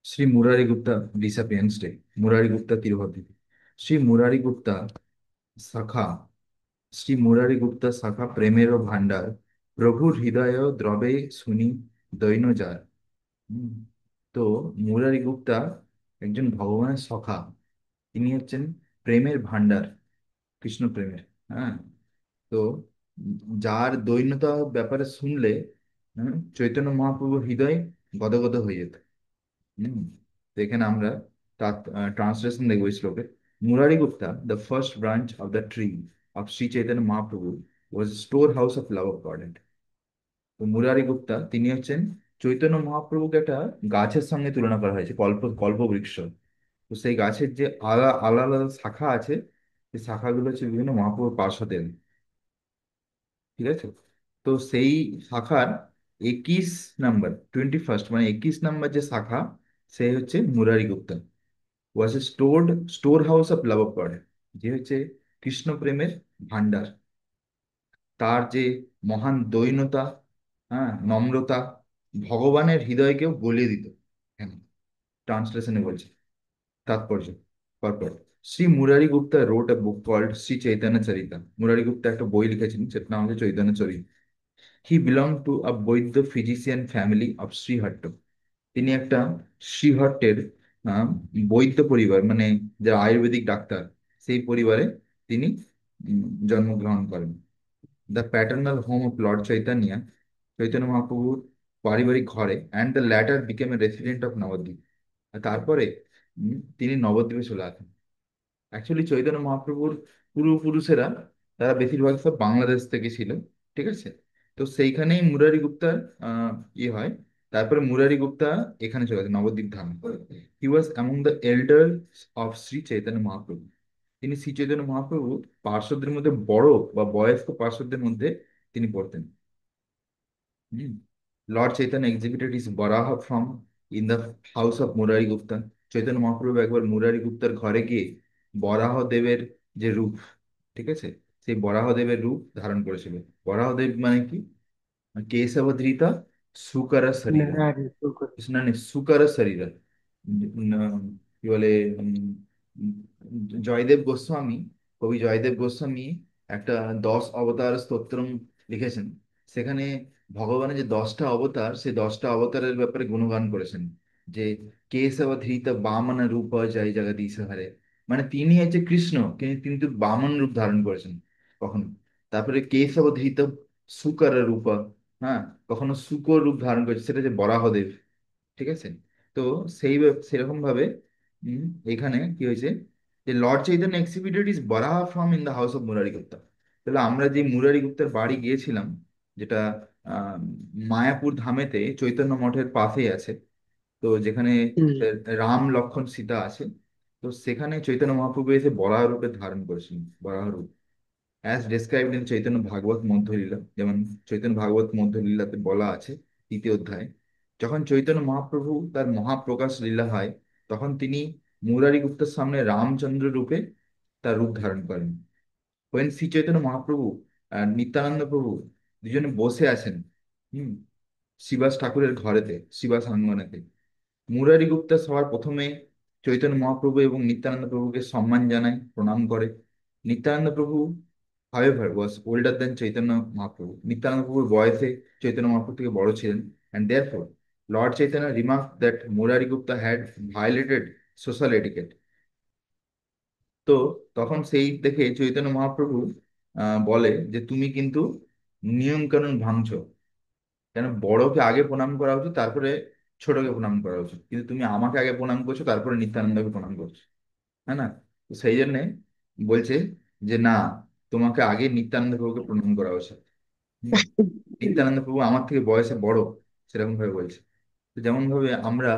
Shri Murari Gupta disappearance day. Murari Gupta Tirupati. Shri Murari Gupta শাখা। শ্রী মুরারি গুপ্তা শাখা প্রেমেরও ভান্ডার। প্রভুর হৃদয় দ্রবে শুনি দৈন যার। হুম। তো মুরারি গুপ্তা একজন ভগবানের সখা। তিনি হচ্ছেন প্রেমের ভান্ডার, কৃষ্ণ প্রেমের। হ্যাঁ। তো যার দৈন্যতা ব্যাপারে শুনলে চৈতন্য মহাপ্রভুর হৃদয় গদগদ হয়ে যেত। হুম। তো এখানে আমরা তার ট্রান্সলেশন দেখবো এই শ্লোকে। Murari Gupta the first branch of the tree of Shri Chaitanya Mahaprabhu was store house of love of god. তো মুরারি গুপ্তা তিনি হচ্ছেন চৈতন্য মহাপ্রভুকে একটা গাছের সঙ্গে তুলনা করা হয়েছে, কল্পবৃক্ষ। তো সেই গাছের যে আলাদা আলাদা শাখা আছে, সেই শাখাগুলো হচ্ছে বিভিন্ন মহাপ্রভুর পার্শ্বদের। ঠিক আছে। তো সেই শাখার 21 নাম্বার, 21, মানে 21 নাম্বার যে শাখা, সে হচ্ছে Murari Gupta. Was a storehouse of love of God, যে হচ্ছে কৃষ্ণ প্রেমের ভান্ডার। তার যে মহান দৈন্যতা, হ্যাঁ, নম্রতা, ভগবানের হৃদয়কেও গলিয়ে দিত। হ্যাঁ। ট্রান্সলেশনে বলছে তাৎপর্য পরপর। Shri Murari Gupta wrote a book called Shri Chaitanya Charita. Murari Gupta একটা বই লিখেছেন, সেটার নাম হচ্ছে Chaitanya Charit. He belong to a Vaidya physician family of Srihatta. তিনি একটা শ্রীহট্টের আহ, বৈদ্য পরিবার, মানে যারা আয়ুর্বেদিক ডাক্তার, সেই পরিবারে তিনি জন্মগ্রহণ করেন। The paternal home of Lord Chaitanya, Chaitanya মহাপ্রভুর পারিবারিক ঘরে, and the latter became a resident of Nabadwip. আর তারপরে তিনি নবদ্বীপে চলে আসেন। অ্যাকচুয়ালি চৈতন্য মহাপ্রভুর পূর্বপুরুষেরা, তারা বেশিরভাগ সব বাংলাদেশ থেকে ছিল। ঠিক আছে। তো সেইখানেই মুরারি গুপ্তার ইয়ে হয়। তারপরে মুরারি গুপ্তা এখানে চলে আসে, Navadvip Dham. He was among the elder of Shri Chaitanya Mahaprabhu. তিনি শ্রী চৈতন্য মহাপ্রভু পার্শ্বদের মধ্যে বড় বা বয়স্ক পার্শ্বদের মধ্যে তিনি পড়তেন। Lord Chaitanya এক্সিবিটেড his Varaha from in the house of Murari Gupta. Chaitanya Mahaprabhu একবার মুরারি গুপ্তার ঘরে গিয়ে বরাহ দেবের যে রূপ, ঠিক আছে, সেই বরাহ দেবের রূপ ধারণ করেছিল। বরাহ দেব মানে কি? কেশবধৃতা সুকর শরীর। নারী শুকর। না না, সুকর শরীর। কি বলে, উম, জয়দেব গোস্বামী, কবি জয়দেব গোস্বামী একটা 10 অবতার স্তোত্রম লিখেছেন। সেখানে ভগবানের যে 10টা অবতার, সেই 10টা অবতারের ব্যাপারে গুণগান করেছেন। যে কেশব ধৃত বামন রূপ জয় জগদীশ হরে। মানে তিনি হচ্ছে কৃষ্ণ, কিন্তু বামন রূপ ধারণ করেছেন কখনো। তারপরে কেশব ধৃত শুকর রূপ, হ্যাঁ, কখনো শুকর রূপ ধারণ করেছে, সেটা যে বরাহদেব। ঠিক আছে। তো সেরকম ভাবে উম, এখানে কি হয়েছে, যে Lord Chaitanya এক্সিবিটেড is Varaha from in the house of Murari Gupta. তাহলে আমরা যে মুরারি গুপ্তার বাড়ি গিয়েছিলাম, যেটা আহ, মায়াপুর ধামেতে চৈতন্য মঠের পাশেই আছে, তো যেখানে হুম। রাম লক্ষ্মণ সীতা আছে, তো সেখানে চৈতন্য মহাপ্রভু এসে বরাহ রূপে ধারণ করেছিলেন, বরাহ রূপ, অ্যাজ ডেসক্রাইবড ইন চৈতন্য ভাগবত মধ্যলীলা। যেমন চৈতন্য ভাগবত মধ্যলীলাতে বলা আছে, 3য় অধ্যায়, যখন চৈতন্য মহাপ্রভু তার মহাপ্রকাশ লীলা হয়, তখন তিনি মুরারি গুপ্তের সামনে রামচন্দ্র রূপে তার রূপ ধারণ করেন। ওয়েন শ্রী চৈতন্য মহাপ্রভু আর নিত্যানন্দ প্রভু দুজনে বসে আছেন, হুম, শ্রীবাস ঠাকুরের ঘরেতে, শ্রীবাস আঙ্গনেতে, মুরারি গুপ্তা সবার প্রথমে চৈতন্য মহাপ্রভু এবং নিত্যানন্দ প্রভুকে সম্মান জানায়, প্রণাম করে। নিত্যানন্দ প্রভু however was older than Chaitanya Mahaprabhu. Nityananda প্রভুর বয়সে চৈতন্য মহাপ্রভু থেকে বড় ছিলেন, and therefore Lord Chaitanya remarked that Murari Gupta had violated social etiquette. তো তখন সেই দেখে চৈতন্য মহাপ্রভু বলে যে তুমি কিন্তু নিয়ম কানুন ভাঙছো। কেন, বড়কে আগে প্রণাম করা উচিত, তারপরে ছোটকে প্রণাম করা উচিত, কিন্তু তুমি আমাকে আগে প্রণাম করছো, তারপরে নিত্যানন্দকে প্রণাম করছো। হ্যাঁ না? তো সেই জন্যে বলছে যে না, তোমাকে আগে নিত্যানন্দ প্রভুকে প্রণাম করা উচিত। হুম। নিত্যানন্দ প্রভু আমার থেকে বয়সে বড়, সেরকম ভাবে বলছে। তো যেমন ভাবে আমরা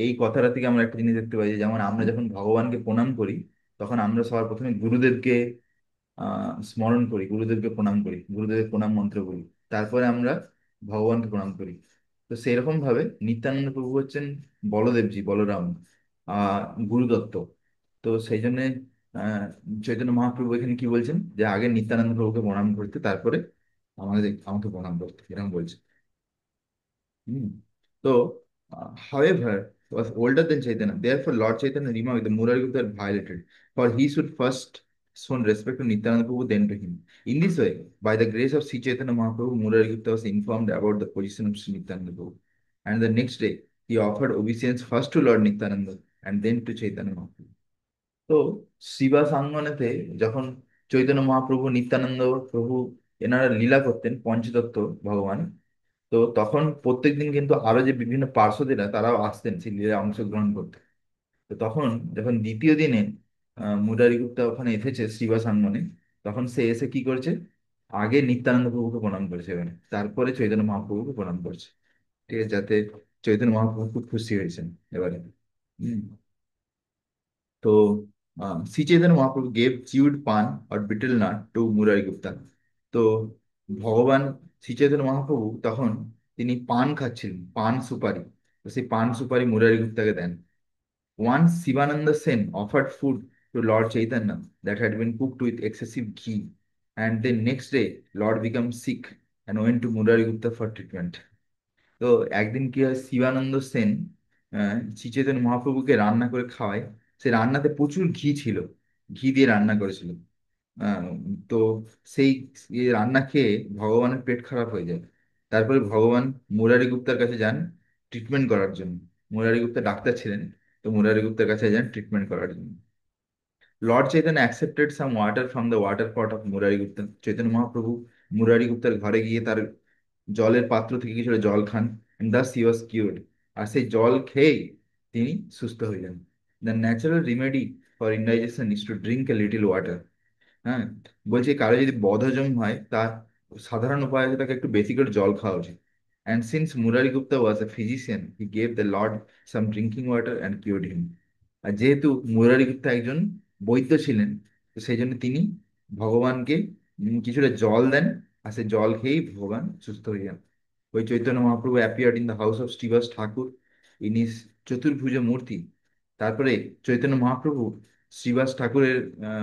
এই কথাটা থেকে আমরা একটা জিনিস দেখতে পাই যে, যেমন আমরা যখন ভগবানকে প্রণাম করি, তখন আমরা সবার প্রথমে গুরুদেবকে স্মরণ করি, গুরুদেবকে প্রণাম করি, গুরুদেবের প্রণাম মন্ত্র বলি, তারপরে আমরা ভগবানকে প্রণাম করি। তো সেরকম ভাবে নিত্যানন্দ প্রভু হচ্ছেন বলদেবজি, বলরাম, আহ গুরুদত্ত। তো সেই জন্য আহ চৈতন্য মহাপ্রভু এখানে কি বলছেন, যে আগে নিত্যানন্দ প্রভুকে প্রণাম করতে, তারপরে আমাকে প্রণাম করতে, এরকম বলছে। Hmm. So, however, was older than Chaitanya. Therefore, Lord Chaitanya remarked the Murarigupta had violated, for he should first shown respect to Nityananda Prabhu, then to him. In this way, by the grace of Sri Chaitanya Mahaprabhu, Murarigupta was informed about the position of Sri Nityananda Prabhu. And the next day, he offered obeisance first to Lord Nityananda and then to Chaitanya Mahaprabhu. তো শিবা সাঙ্গনেতে যখন চৈতন্য মহাপ্রভু নিত্যানন্দ প্রভু এনারা লীলা করতেন পঞ্চতত্ত্ব ভগবান, তো তখন প্রত্যেকদিন কিন্তু আরো যে বিভিন্ন পার্শ্বদেরা তারাও আসতেন সেই লীলায় অংশগ্রহণ করতে। তো তখন যখন দ্বিতীয় দিনে মুরারি গুপ্তা ওখানে এসেছে শ্রীবাস আঙ্গনে, তখন সে এসে কি করেছে, আগে নিত্যানন্দ প্রভুকে প্রণাম করেছে এখানে, তারপরে চৈতন্য মহাপ্রভুকে প্রণাম করেছে। ঠিক আছে, যাতে চৈতন্য মহাপ্রভু খুব খুশি হয়েছেন এবারে। হম। তো শ্রী চৈতন্য মহাপ্রভু গেভ চিউড পান আর betel nut to Murari Gupta. তো ভগবান শ্রী চৈতন্য মহাপ্রভু তখন তিনি পান খাচ্ছিলেন, পান সুপারি। তো সেই পান সুপারি মুরারি গুপ্তাকে দেন। Once Sivananda Sen offered food to Lord Chaitanya that had been cooked with excessive ghee, and then next day Lord became sick and went to Murari Gupta for treatment. তো একদিন কি হয়, শিবানন্দ সেন শ্রী চৈতন্য মহাপ্রভুকে রান্না করে খাওয়ায়। সে রান্নাতে প্রচুর ঘি ছিল, ঘি দিয়ে রান্না করেছিল। আহ, তো সেই রান্না খেয়ে ভগবানের পেট খারাপ হয়ে যায়। তারপরে ভগবান মুরারি গুপ্তার কাছে যান ট্রিটমেন্ট করার জন্য। মুরারি গুপ্তা ডাক্তার ছিলেন, তো মুরারি গুপ্তার কাছে যান ট্রিটমেন্ট করার জন্য। Lord Chaitanya accepted some water from the water pot of Murari Gupta. Chaitanya Mahaprabhu Murari গুপ্তার ঘরে গিয়ে তার জলের পাত্র থেকে কিছুটা জল খান, and thus he was cured। আর সেই জল খেয়েই তিনি সুস্থ হয়ে যান। The natural remedy for indigestion is to drink a little water. হ্যাঁ, বলছি কারো যদি বদহজম হয় তার সাধারণ উপায় আছে তাকে একটু বেশি করে জল খাওয়া উচিত। And since Murari Gupta was a physician, he gave the Lord some drinking water and cured him. আর যেহেতু মুরারি গুপ্তা একজন বৈদ্য ছিলেন, তো সেই জন্য তিনি ভগবানকে কিছুটা জল দেন, আর সেই জল খেয়েই ভগবান সুস্থ হয়ে যান। ওই Chaitanya Mahaprabhu appeared in the house of Shrivas Thakur in his chaturbhuj murti. তারপরে চৈতন্য মহাপ্রভু শ্রীবাস ঠাকুরের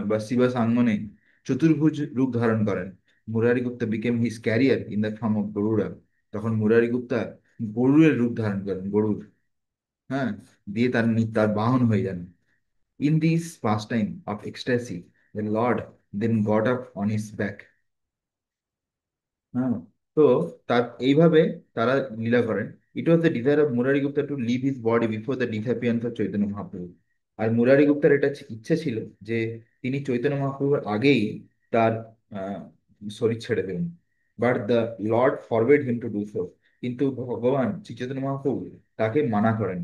বা শ্রীবাস আঙ্গনে চতুর্ভুজ রূপ ধারণ করেন। Murari Gupta became his carrier in the form of Garuda. তখন মুরারি গুপ্তা গরুরের রূপ ধারণ করেন, গরুর। হ্যাঁ, দিয়ে তার বাহন হয়ে যান। In this pastime of ecstasy the Lord then got up on his back. হ্যাঁ, তো তার এইভাবে তারা লীলা করেন। It was the desire of Murari Gupta to leave his body before the disappearance of Chaitanya Mahaprabhu. আর মুরারি গুপ্তার এটা ইচ্ছে ছিল যে তিনি চৈতন্য মহাপ্রভুর আগেই তার আহ, শরীর ছেড়ে দেবেন। But the Lord forbade him to do so. কিন্তু ভগবান শ্রী চৈতন্য মহাপ্রভু তাকে মানা করেন।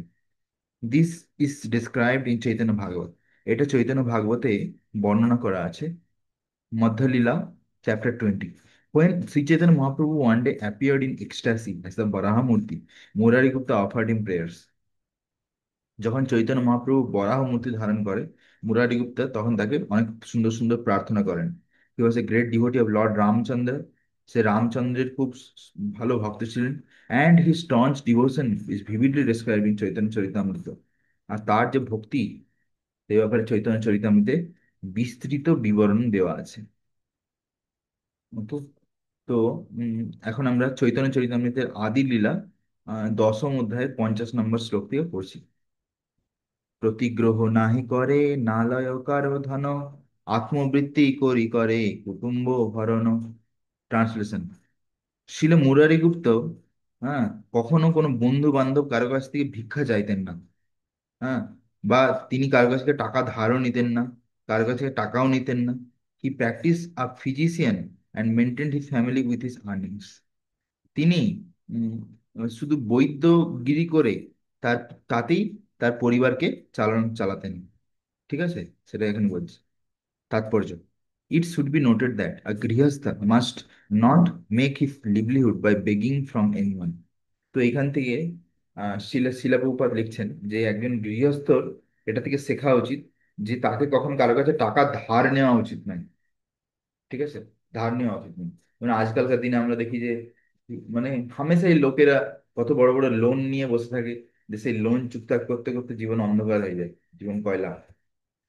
This is described in Chaitanya Bhagavat. এটা চৈতন্য ভাগবতে বর্ণনা করা আছে, Madhya-lila, chapter 20. When Sri Chaitanya Mahaprabhu one day appeared in ecstasy as the Varaha Murti, Murari Gupta offered him prayers. যখন চৈতন্য মহাপ্রভু বরাহ মূর্তি ধারণ করে, মুরারি গুপ্তা তখন তাকে অনেক সুন্দর সুন্দর প্রার্থনা করেন। He was a great devotee of Lord Ramachandra. সে রামচন্দ্রের খুব ভালো ভক্ত ছিলেন। And he staunch devotion is vividly describe in Chaitanya Charitamrita. আর তার যে ভক্তি, সে ব্যাপারে চৈতন্য চরিতামৃতে বিস্তৃত বিবরণ দেওয়া আছে। তো তো এখন আমরা চৈতন্য চরিতামৃতের আদি লীলা দশম অধ্যায়ের 50 নম্বর শ্লোক থেকে পড়ছি। প্রতিগ্রহ নাহি করে নালয় কারো ধন, আত্মবৃত্তি করি করে কুটুম্ব হরণ। ট্রান্সলেশন। শিল মুরারি গুপ্ত, হ্যাঁ, কখনো কোনো বন্ধু বান্ধব কারো কাছ থেকে ভিক্ষা চাইতেন না। হ্যাঁ, বা তিনি কারো কাছ থেকে টাকা ধারও নিতেন না, কারো কাছ থেকে টাকাও নিতেন না। He practice a physician and maintain his family with his earnings. তিনি উম, শুধু বৈদ্যগিরি করে তার তাতেই তার পরিবারকে চালাতেন। ঠিক আছে, সেটা এখানে বলছি তাৎপর্য। It should be noted that a grihastha must not make his livelihood by begging from anyone. তো এখান থেকে শিলা প্রভুপাদ লিখছেন যে একজন গৃহস্থর এটা থেকে শেখা উচিত যে তাকে কখন কারো কাছে টাকা ধার নেওয়া উচিত নয়। ঠিক আছে, ধার নেওয়া উচিত নয়। মানে আজকালকার দিনে আমরা দেখি যে মানে হামেশাই লোকেরা কত বড় বড় লোন নিয়ে বসে থাকে, যে সেই লোন চুক্তা করতে করতে জীবন অন্ধকার হয়ে যায়, জীবন কয়লা।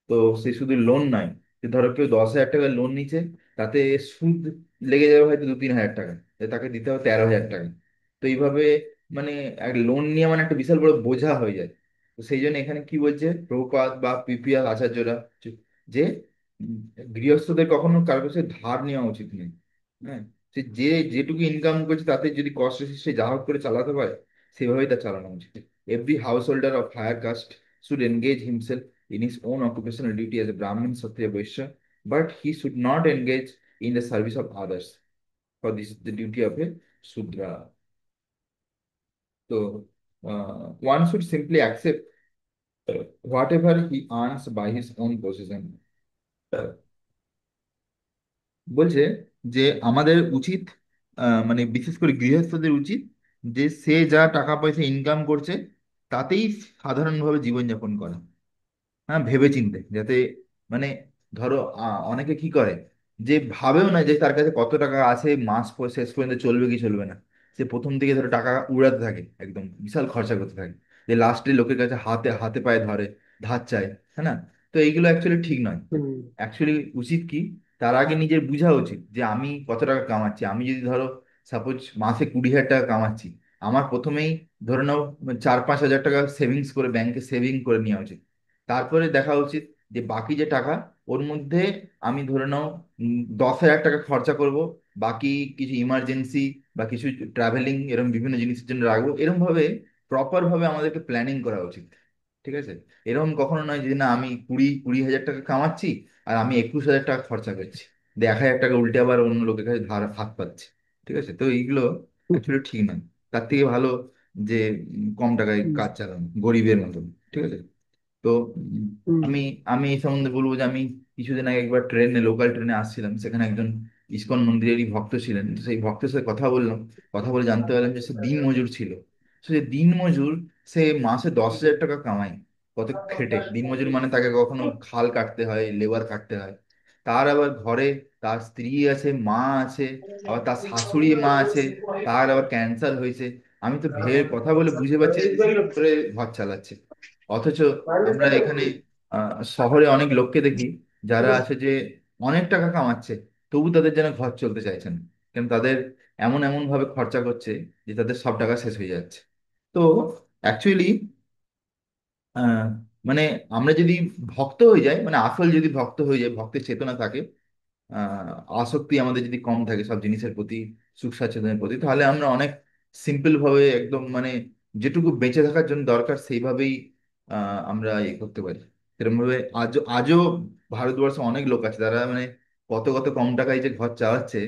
তো সে শুধু লোন নয়, যে ধরো কেউ 10,000 টাকা লোন নিচ্ছে, তাতে সুদ লেগে যাবে হয়তো 2-3 হাজার টাকা, তাকে দিতে হবে 13,000 টাকা। তো এইভাবে মানে একটা লোন নিয়ে মানে একটা বিশাল বড় বোঝা হয়ে যায়। তো সেই জন্য এখানে কি বলছে প্রভুপাদ বা পিপিআর আচার্যরা, যে উম, গৃহস্থদের কখনো কারো কাছে ধার নেওয়া উচিত নেই। হ্যাঁ, সে যে যেটুকু ইনকাম করছে তাতে যদি কষ্ট সে যা হোক করে চালাতে পারে, সেভাবেই তার চালানো উচিত। Every householder of higher caste should engage himself in his own occupational duty as a brahmin kshatriya vaishya, but he should not engage in the service of others, for this the duty of a shudra. So, one should simply accept whatever he earns by his own possession. বলছে যে আমাদের উচিত, মানে বিশেষ করে গৃহস্থদের উচিত যে সে যা টাকা পয়সা ইনকাম করছে তাতেই সাধারণভাবে জীবনযাপন করা। হ্যাঁ, ভেবে চিন্তে যাতে, মানে ধরো অনেকে কি করে যে ভাবেও না যে তার কাছে কত টাকা আছে, শেষ পর্যন্ত চলবে কি চলবে না। সে প্রথম দিকে ধরো টাকা উড়াতে থাকে, একদম বিশাল খরচা করতে থাকে, যে লাস্টে লোকের কাছে হাতে হাতে পায়ে ধরে, ধার চায়। হ্যাঁ না? তো এইগুলো অ্যাকচুয়ালি ঠিক নয়। হুম। অ্যাকচুয়ালি উচিত কি, তার আগে নিজের বোঝা উচিত যে আমি কত টাকা কামাচ্ছি। আমি যদি ধরো সাপোজ মাসে 20,000 টাকা কামাচ্ছি, আমার প্রথমেই ধরে নাও 4-5 হাজার টাকা সেভিংস করে ব্যাংকে সেভিং করে নেওয়া উচিত। তারপরে দেখা উচিত যে বাকি যে টাকা, ওর মধ্যে আমি ধরে নাও 10,000 টাকা খরচা করব, বাকি কিছু ইমার্জেন্সি বা কিছু ট্রাভেলিং এরকম বিভিন্ন জিনিসের জন্য রাখবো। এরকম ভাবে প্রপার ভাবে আমাদেরকে প্ল্যানিং করা উচিত। ঠিক আছে? এরকম কখনো নয় যে না আমি কুড়ি কুড়ি হাজার টাকা কামাচ্ছি আর আমি 21,000 টাকা খরচা করছি, 1,000 টাকা উল্টে আবার অন্য লোকের কাছে ধার হাত পাচ্ছি। ঠিক আছে? তো এইগুলো হুম। অ্যাকচুয়ালি ঠিক নয়। তার থেকে ভালো যে কম টাকায় হুম। কাজ চালানো, গরিবের মতন। ঠিক আছে? তো হুম। আমি আমি এই সম্বন্ধে বলবো যে আমি কিছুদিন আগে একবার লোকাল ট্রেনে আসছিলাম, সেখানে একজন ইসকন মন্দিরেরই ভক্ত ছিলেন। তো সেই ভক্তের সাথে কথা বললাম, কথা বলে জানতে পারলাম যে সে দিন মজুর ছিল। সে যে দিন মজুর, সে মাসে 10,000 টাকা কামায়। কত খেটে দিন মজুর, মানে তাকে কখনো খাল কাটতে হয়, লেবার কাটতে হয়। তার আবার ঘরে তার স্ত্রী আছে, মা আছে, আবার তার শাশুড়ি মা আছে, তার আবার ক্যান্সার হয়েছে। আমি তো কথা বলে বুঝে পাচ্ছি না যে সে কি করে ঘর চালাচ্ছে। অথচ আমরা এখানে শহরে অনেক লোককে দেখি যারা আছে যে অনেক টাকা কামাচ্ছে, তবু তাদের যেন ঘর চলতে চাইছে না। কেন তাদের এমন এমন ভাবে খরচা করছে যে তাদের সব টাকা শেষ হয়ে যাচ্ছে। তো অ্যাকচুয়ালি আহ মানে আমরা যদি ভক্ত হয়ে যাই, মানে আসল যদি ভক্ত হয়ে যায়, ভক্তের চেতনা থাকে, আসক্তি আমাদের যদি কম থাকে সব জিনিসের প্রতি, সুখ স্বাচ্ছন্দ্যের প্রতি, তাহলে আমরা অনেক সিম্পল ভাবে একদম, মানে যেটুকু বেঁচে থাকার জন্য দরকার সেইভাবেই আমরা ইয়ে করতে পারি। সেরকম ভাবে আজও আজও ভারতবর্ষে অনেক লোক আছে যারা মানে কত কত কম টাকায় যে ঘর চালাচ্ছে,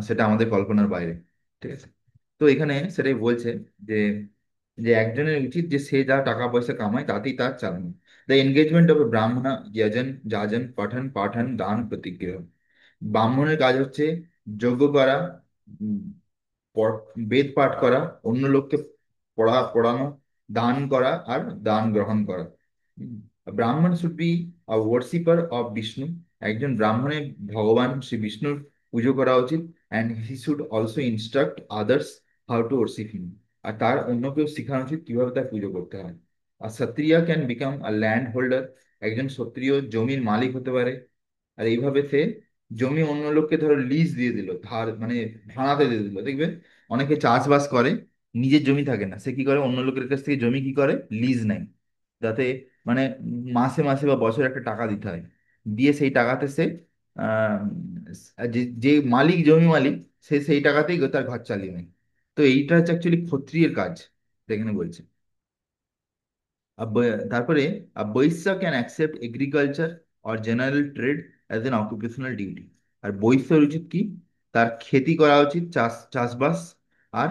সেটা আমাদের কল্পনার বাইরে। ঠিক আছে? তো এখানে সেটাই বলছে যে যে একজনের উচিত যে সে যা টাকা পয়সা কামায় তাতেই তার চালানো। দ্য এনগেজমেন্ট অফ এ ব্রাহ্মণ যজন যাজন পঠন পাঠন দান প্রতিগ্রহ। ব্রাহ্মণের কাজ হচ্ছে যজ্ঞ করা, উম, বেদ পাঠ করা, অন্য লোককে পড়ানো, দান করা আর দান গ্রহণ করা। Brahmin should be a worshipper of Vishnu. একজন ব্রাহ্মণের ভগবান শ্রী বিষ্ণুর পুজো করা উচিত। And he should also instruct others how to worship him. আর তার অন্যকেও শেখানো উচিত কিভাবে তার পুজো করতে হয়। আর ক্ষত্রিয় can become a land holder. একজন ক্ষত্রিয় জমির মালিক হতে পারে। আর এইভাবে সে জমি অন্য লোককে ধরো লিজ দিয়ে দিল, ধার মানে ভাড়াতে দিয়ে দিল। দেখবে অনেকে চাষবাস করে, নিজের জমি থাকে না, সে কি করে অন্য লোকের কাছ থেকে জমি কি করে লিজ নেয়, যাতে মানে মাসে মাসে বা বছরে একটা টাকা দিতে হয়। দিয়ে সেই টাকাতে সে আহ, যে যে মালিক, জমি মালিক, সে সেই টাকাতেই তার ঘর চালিয়ে নেয়। তো এইটা হচ্ছে অ্যাকচুয়ালি ক্ষত্রিয়ের কাজ, এখানে বলছে। তারপরে vaishya can accept agriculture or general trade as an occupational duty. আর বৈশ্যর উচিত কি, তার খেতি করা উচিত, চাষবাস, আর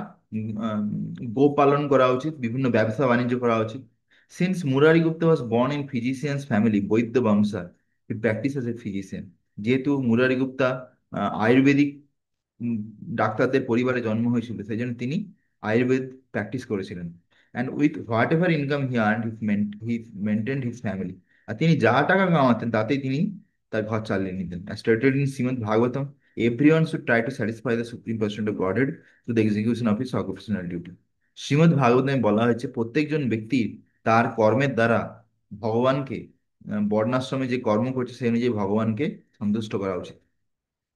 গো পালন করা উচিত, বিভিন্ন ব্যবসা বাণিজ্য করা উচিত। Since Murari Gupta was born in physicians family vaidya vamsha, he practice as a physician. যেহেতু মুরারি গুপ্তা আয়ুর্বেদিক উম, ডাক্তারদের পরিবারে জন্ম হয়েছিল, সেই জন্য তিনি আয়ুর্বেদ প্র্যাকটিস করেছিলেন। And with whatever income he earn he maintained his family. আর তিনি যা টাকা কামাতেন তাতেই তিনি তার ঘর চালিয়ে নিতেন। As stated in Shrimad Bhagavatam, everyone should try to satisfy the supreme person of Godhead through the execution of his occupational duty. Shrimad ভাগবতমে বলা হয়েছে প্রত্যেকজন ব্যক্তির তার কর্মের দ্বারা ভগবানকে, বর্ণাশ্রমে যে কর্ম করছে সেই অনুযায়ী ভগবানকে সন্তুষ্ট করা উচিত।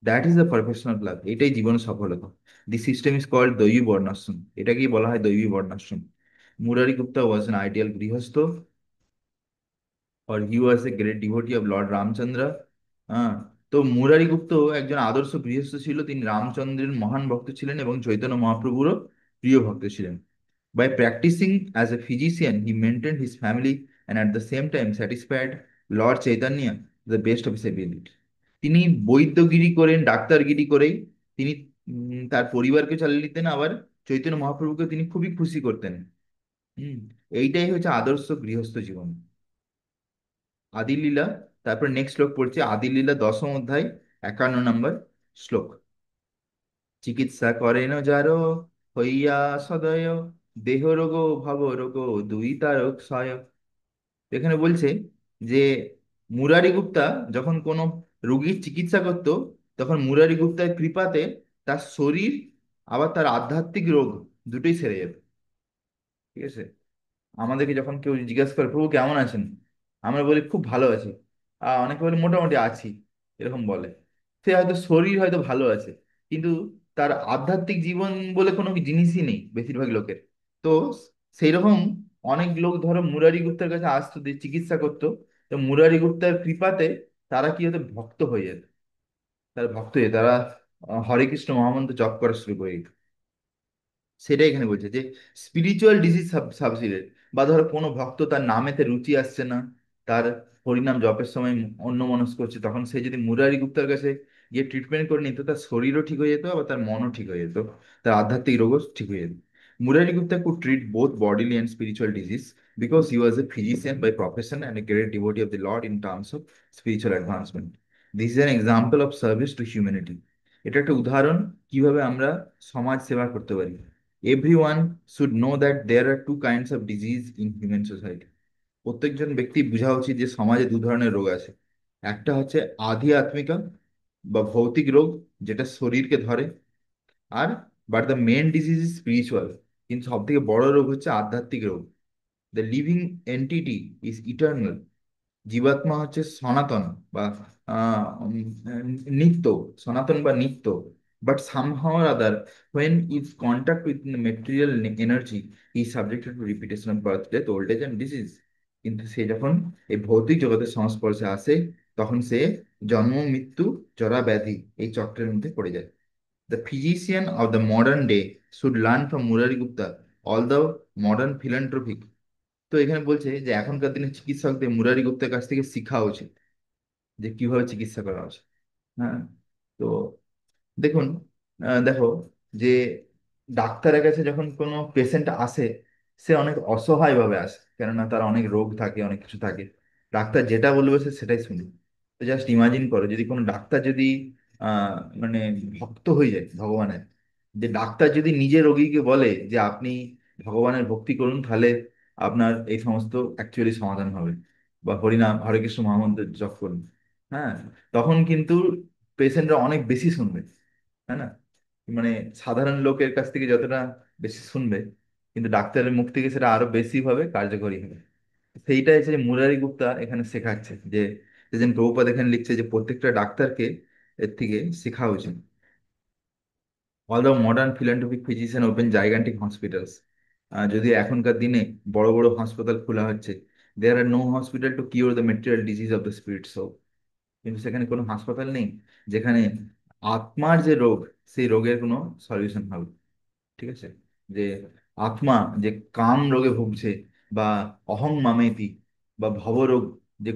That is the perfection of love, এটাই জীবনের সফলতা। The system is called daivi varnashrama, এটাকেই বলা হয় দৈবী বর্ণাশ্রম। Murari Gupta was an ideal grihastha, or he was a great devotee of Lord Ramchandra. হ্যাঁ, তো মুরারি গুপ্ত একজন আদর্শ গৃহস্থ ছিল, তিনি রামচন্দ্রের মহান ভক্ত ছিলেন এবং চৈতন্য মহাপ্রভুরও প্রিয় ভক্ত ছিলেন। By practicing as a physician, he maintained his family and at the same time satisfied Lord Chaitanya to the best of his ability. তিনি বৈদ্যগিরি করেন, ডাক্তারগিরি করেই তিনি তার পরিবারকে চালিয়ে নিতেন, আবার চৈতন্য মহাপ্রভুকে তিনি খুবই খুশি করতেন। হম, এইটাই হচ্ছে আদর্শ গৃহস্থ জীবন। আদিলীলা, তারপর নেক্সট শ্লোক পড়ছে আদিলীলা 10ম অধ্যায় 51 নম্বর শ্লোক। চিকিৎসা করেন যার হইয়া সদয়, দেহ রোগ ভব রোগ দুই তারক সয়। এখানে বলছে যে মুরারি গুপ্তা যখন কোনো রোগীর চিকিৎসা করত, তখন মুরারি গুপ্তার কৃপাতে তার শরীর আবার তার আধ্যাত্মিক রোগ দুটোই সেরে যেত। ঠিক আছে, আমাদেরকে যখন কেউ জিজ্ঞাসা করে প্রভু কেমন আছেন, আমরা বলি খুব ভালো আছি, আর অনেকে বলে মোটামুটি আছি, এরকম বলে। সে হয়তো শরীর হয়তো ভালো আছে, কিন্তু তার আধ্যাত্মিক জীবন বলে কোনো জিনিসই নেই বেশিরভাগ লোকের। তো সেই রকম অনেক লোক ধরো মুরারি গুপ্তার কাছে আসতো, দিয়ে চিকিৎসা করতো। তো মুরারি গুপ্তার কৃপাতে তারা কি হতো, ভক্ত হয়ে যেত। তারা ভক্ত হয়ে তারা হরে কৃষ্ণ মহামন্ত্র জপ করা শুরু করে দিত। সেটাই এখানে বলছে যে স্পিরিচুয়াল ডিজিজ সাবসিডেড, বা ধরো কোনো ভক্ত তার নামেতে রুচি আসছে না, তার হরিনাম জপের সময় অন্যমনস্ক করছে, তখন সে যদি মুরারি গুপ্তার কাছে গিয়ে ট্রিটমেন্ট করে নিত, তার শরীরও ঠিক হয়ে যেত, আবার তার মনও ঠিক হয়ে যেত, তার আধ্যাত্মিক রোগও ঠিক হয়ে যেত। Murari Gupta could treat both bodily and spiritual disease because he was a physician by profession and a great devotee of the Lord in terms of spiritual advancement. This is an example of service to humanity. এটা একটা উদাহরণ কিভাবে আমরা সমাজ সেবা করতে পারি। Everyone should know that there are two kinds of disease in human society. প্রত্যেকজন ব্যক্তি বোঝা উচিত যে সমাজে দু ধরনের রোগ আছে। একটা হচ্ছে আধি আত্মিকা বা ভৌতিক রোগ, যেটা শরীরকে ধরে। আর but the main disease is spiritual, কিন্তু সব থেকে বড় রোগ হচ্ছে আধ্যাত্মিক রোগ। The living entity is eternal, জীবাত্মা হচ্ছে সনাতন বা নিত্য, সনাতন বা নিত্য। But somehow other when is contact with the material energy is subjected to repetition of birth, death, old age and disease. কিন্তু সে যখন এই ভৌতিক জগতের সংস্পর্শে আসে, তখন সে জন্ম মৃত্যু জরা ব্যাধি এই চক্রের মধ্যে পড়ে যায়। The physician of the modern day should learn from Murari Gupta all the modern philanthropic। তো এখানে বলছে যে এখনকার দিনে চিকিৎসকদের মুরারি গুপ্তের কাছ থেকে শেখা উচিত যে কিভাবে চিকিৎসা করা উচিত। হ্যাঁ, তো দেখুন, দেখো যে ডাক্তারের কাছে যখন কোনো পেশেন্ট আসে, সে অনেক অসহায় ভাবে আসে, কেননা তার অনেক রোগ থাকে, অনেক কিছু থাকে। ডাক্তার যেটা বলবে সে সেটাই শুনে। তো জাস্ট ইমাজিন করো যদি কোনো ডাক্তার যদি আহ মানে ভক্ত হয়ে যায় ভগবানের, যে ডাক্তার যদি নিজে রোগীকে বলে যে আপনি ভগবানের ভক্তি করুন, তাহলে আপনার এই সমস্ত অ্যাকচুয়ালি সমাধান হবে, বা হরিনাম হরে কৃষ্ণ মহামন্ত্র জপ করুন। হ্যাঁ, তখন কিন্তু পেশেন্টরা অনেক বেশি শুনবে, তাই না? মানে সাধারণ লোকের কাছ থেকে যতটা বেশি শুনবে, কিন্তু ডাক্তারের মুখ থেকে সেটা আরো বেশি ভাবে কার্যকরী হবে। সেইটাই হচ্ছে যে মুরারি গুপ্তা এখানে শেখাচ্ছে, যে যেদিন প্রভুপাদ এখানে লিখছে যে প্রত্যেকটা ডাক্তারকে এর থেকে শেখা উচিত। All the modern philanthropic physician open gigantic hospitals, যদি এখনকার দিনে বড় বড় হাসপাতাল খোলা হচ্ছে, there are no hospital to cure the material disease of the spirit soul. কিন্তু সেখানে কোনো হাসপাতাল নেই যেখানে আত্মার যে রোগ, সেই রোগের কোনো সলিউশন হবে। ঠিক আছে, যে আত্মা যে কাম রোগে ভুগছে, বা অহং মামেতি বা ভবরোগ যে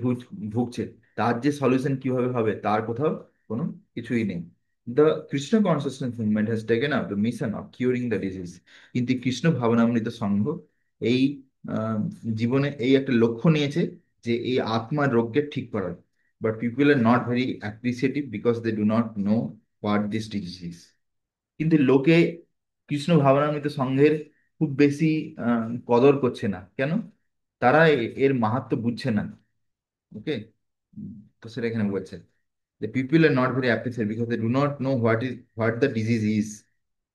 ভুগছে, তার যে সলিউশন কিভাবে হবে তার কোথাও কোনো কিছুই নেই। The Krishna consciousness movement has taken up the mission of curing the disease. কিন্তু কৃষ্ণ ভাবনামৃত সংঘ এই আহ, জীবনে এই একটা লক্ষ্য নিয়েছে যে এই আত্মার রোগকে ঠিক করার। But people are not very appreciative because they do not know what this disease. কিন্তু লোকে কৃষ্ণ ভাবনামৃত সংঘের খুব বেশি কদর করছে না কেন? তারা এর মাহাত্ম্য বুঝছে না। ওকে, তো সেটা এখানে বলছে যে people are not very appreciate because they do not know what the disease is.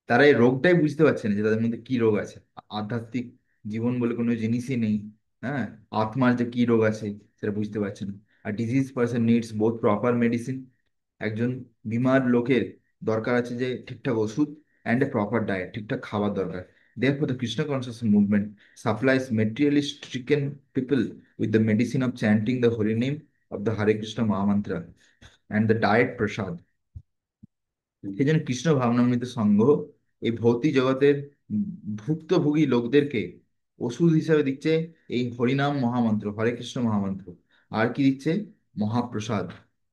তারা এই রোগটাই বুঝতে পারছে না যে তাদের মধ্যে কি রোগ আছে। আধ্যাত্মিক জীবন বলে কোনো জিনিসই নেই। হ্যাঁ, আত্মার যে কি রোগ আছে সেটা বুঝতে পারছে না। আর disease person needs both proper medicine একজন বিমার লোকের দরকার আছে যে ঠিকঠাক ওষুধ অ্যান্ড এ প্রপার ডায়েট, ঠিকঠাক খাবার দরকার। Therefore, the Krishna consciousness movement supplies materially stricken people with the medicine of chanting the holy name of the Hare Krishna Mahamantra and the diet prasad. সেই জন্য কৃষ্ণ ভাবনামৃত সংঘ এই ভৌতিক জগতের ভুক্তভোগী লোকদেরকে ওষুধ হিসাবে দিচ্ছে এই হরিনাম মহামন্ত্র, হরে কৃষ্ণ মহামন্ত্র। আর কি দিচ্ছে? মহাপ্রসাদ,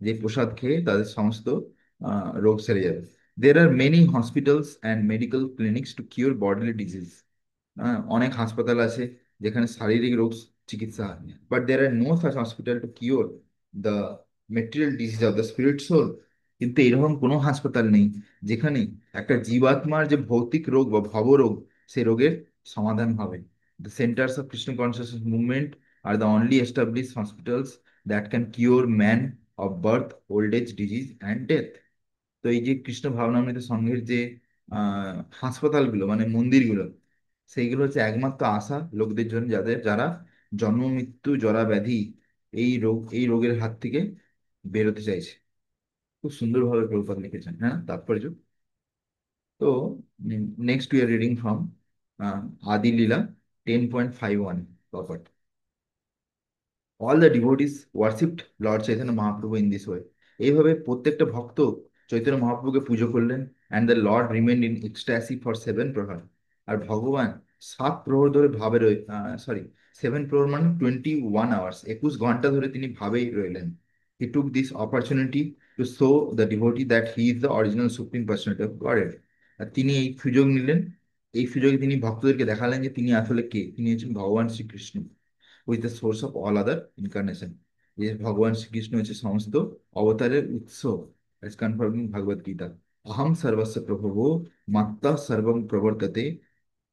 যে প্রসাদ খেয়ে তাদের সমস্ত রোগ সেরে যাবে। There are many hospitals and medical clinics to cure bodily disease. অনেক হাসপাতাল আছে যেখানে শারীরিক রোগ চিকিৎসা হয়, but there are no such hospital to cure the material disease of the spirit soul. কিন্তু এরকম কোনো হাসপাতাল নেই যেখানে একটা জীবাত্মার যে ভৌতিক রোগ বা ভবরোগ, সেই রোগের সমাধান হবে। The centres of Krishna consciousness movement are the only establish hospitals that can cure man of birth, old age, disease and death. তো এই যে কৃষ্ণ ভাবনামৃত সংঘের যে হাসপাতালগুলো মানে মন্দিরগুলো, সেইগুলো হচ্ছে একমাত্র আশা লোকদের জন্য যারা জন্ম মৃত্যু জরা ব্যাধি এই রোগের হাত থেকে বেরোতে চাইছে। খুব সুন্দরভাবে প্রভুপাদ লিখেছেন, হ্যাঁ, তাৎপর্য। তো next we are reading from Adi Lila 10.51 purport. All the devotees worshipped Lord Chaitanya Mahaprabhu in this way. এইভাবে প্রত্যেকটা ভক্ত চৈতন্য মহাপ্রভুকে পুজো করলেন। And the Lord remained in ecstasy for 7 prahar. আর ভগবান 7 প্রহর ধরে ভাবে সরি, 7 প্রহর মানে 21 আওয়ার্স, 21 ঘন্টা ধরে তিনি ভাবেই রইলেন। He took this opportunity to show the devotee that he is the original supreme personality of Godhead. আর তিনি এই সুযোগ নিলেন, এই সুযোগে তিনি ভক্তদেরকে দেখালেন যে তিনি আসলে কে, তিনি হচ্ছেন ভগবান Shri Krishna, with the source of all other incarnation. যে ভগবান শ্রীকৃষ্ণ হচ্ছে সমস্ত অবতারের উৎস, as confirmed in Bhagavad Gita. Aham sarvasya prabhavo matta sarvam pravartate.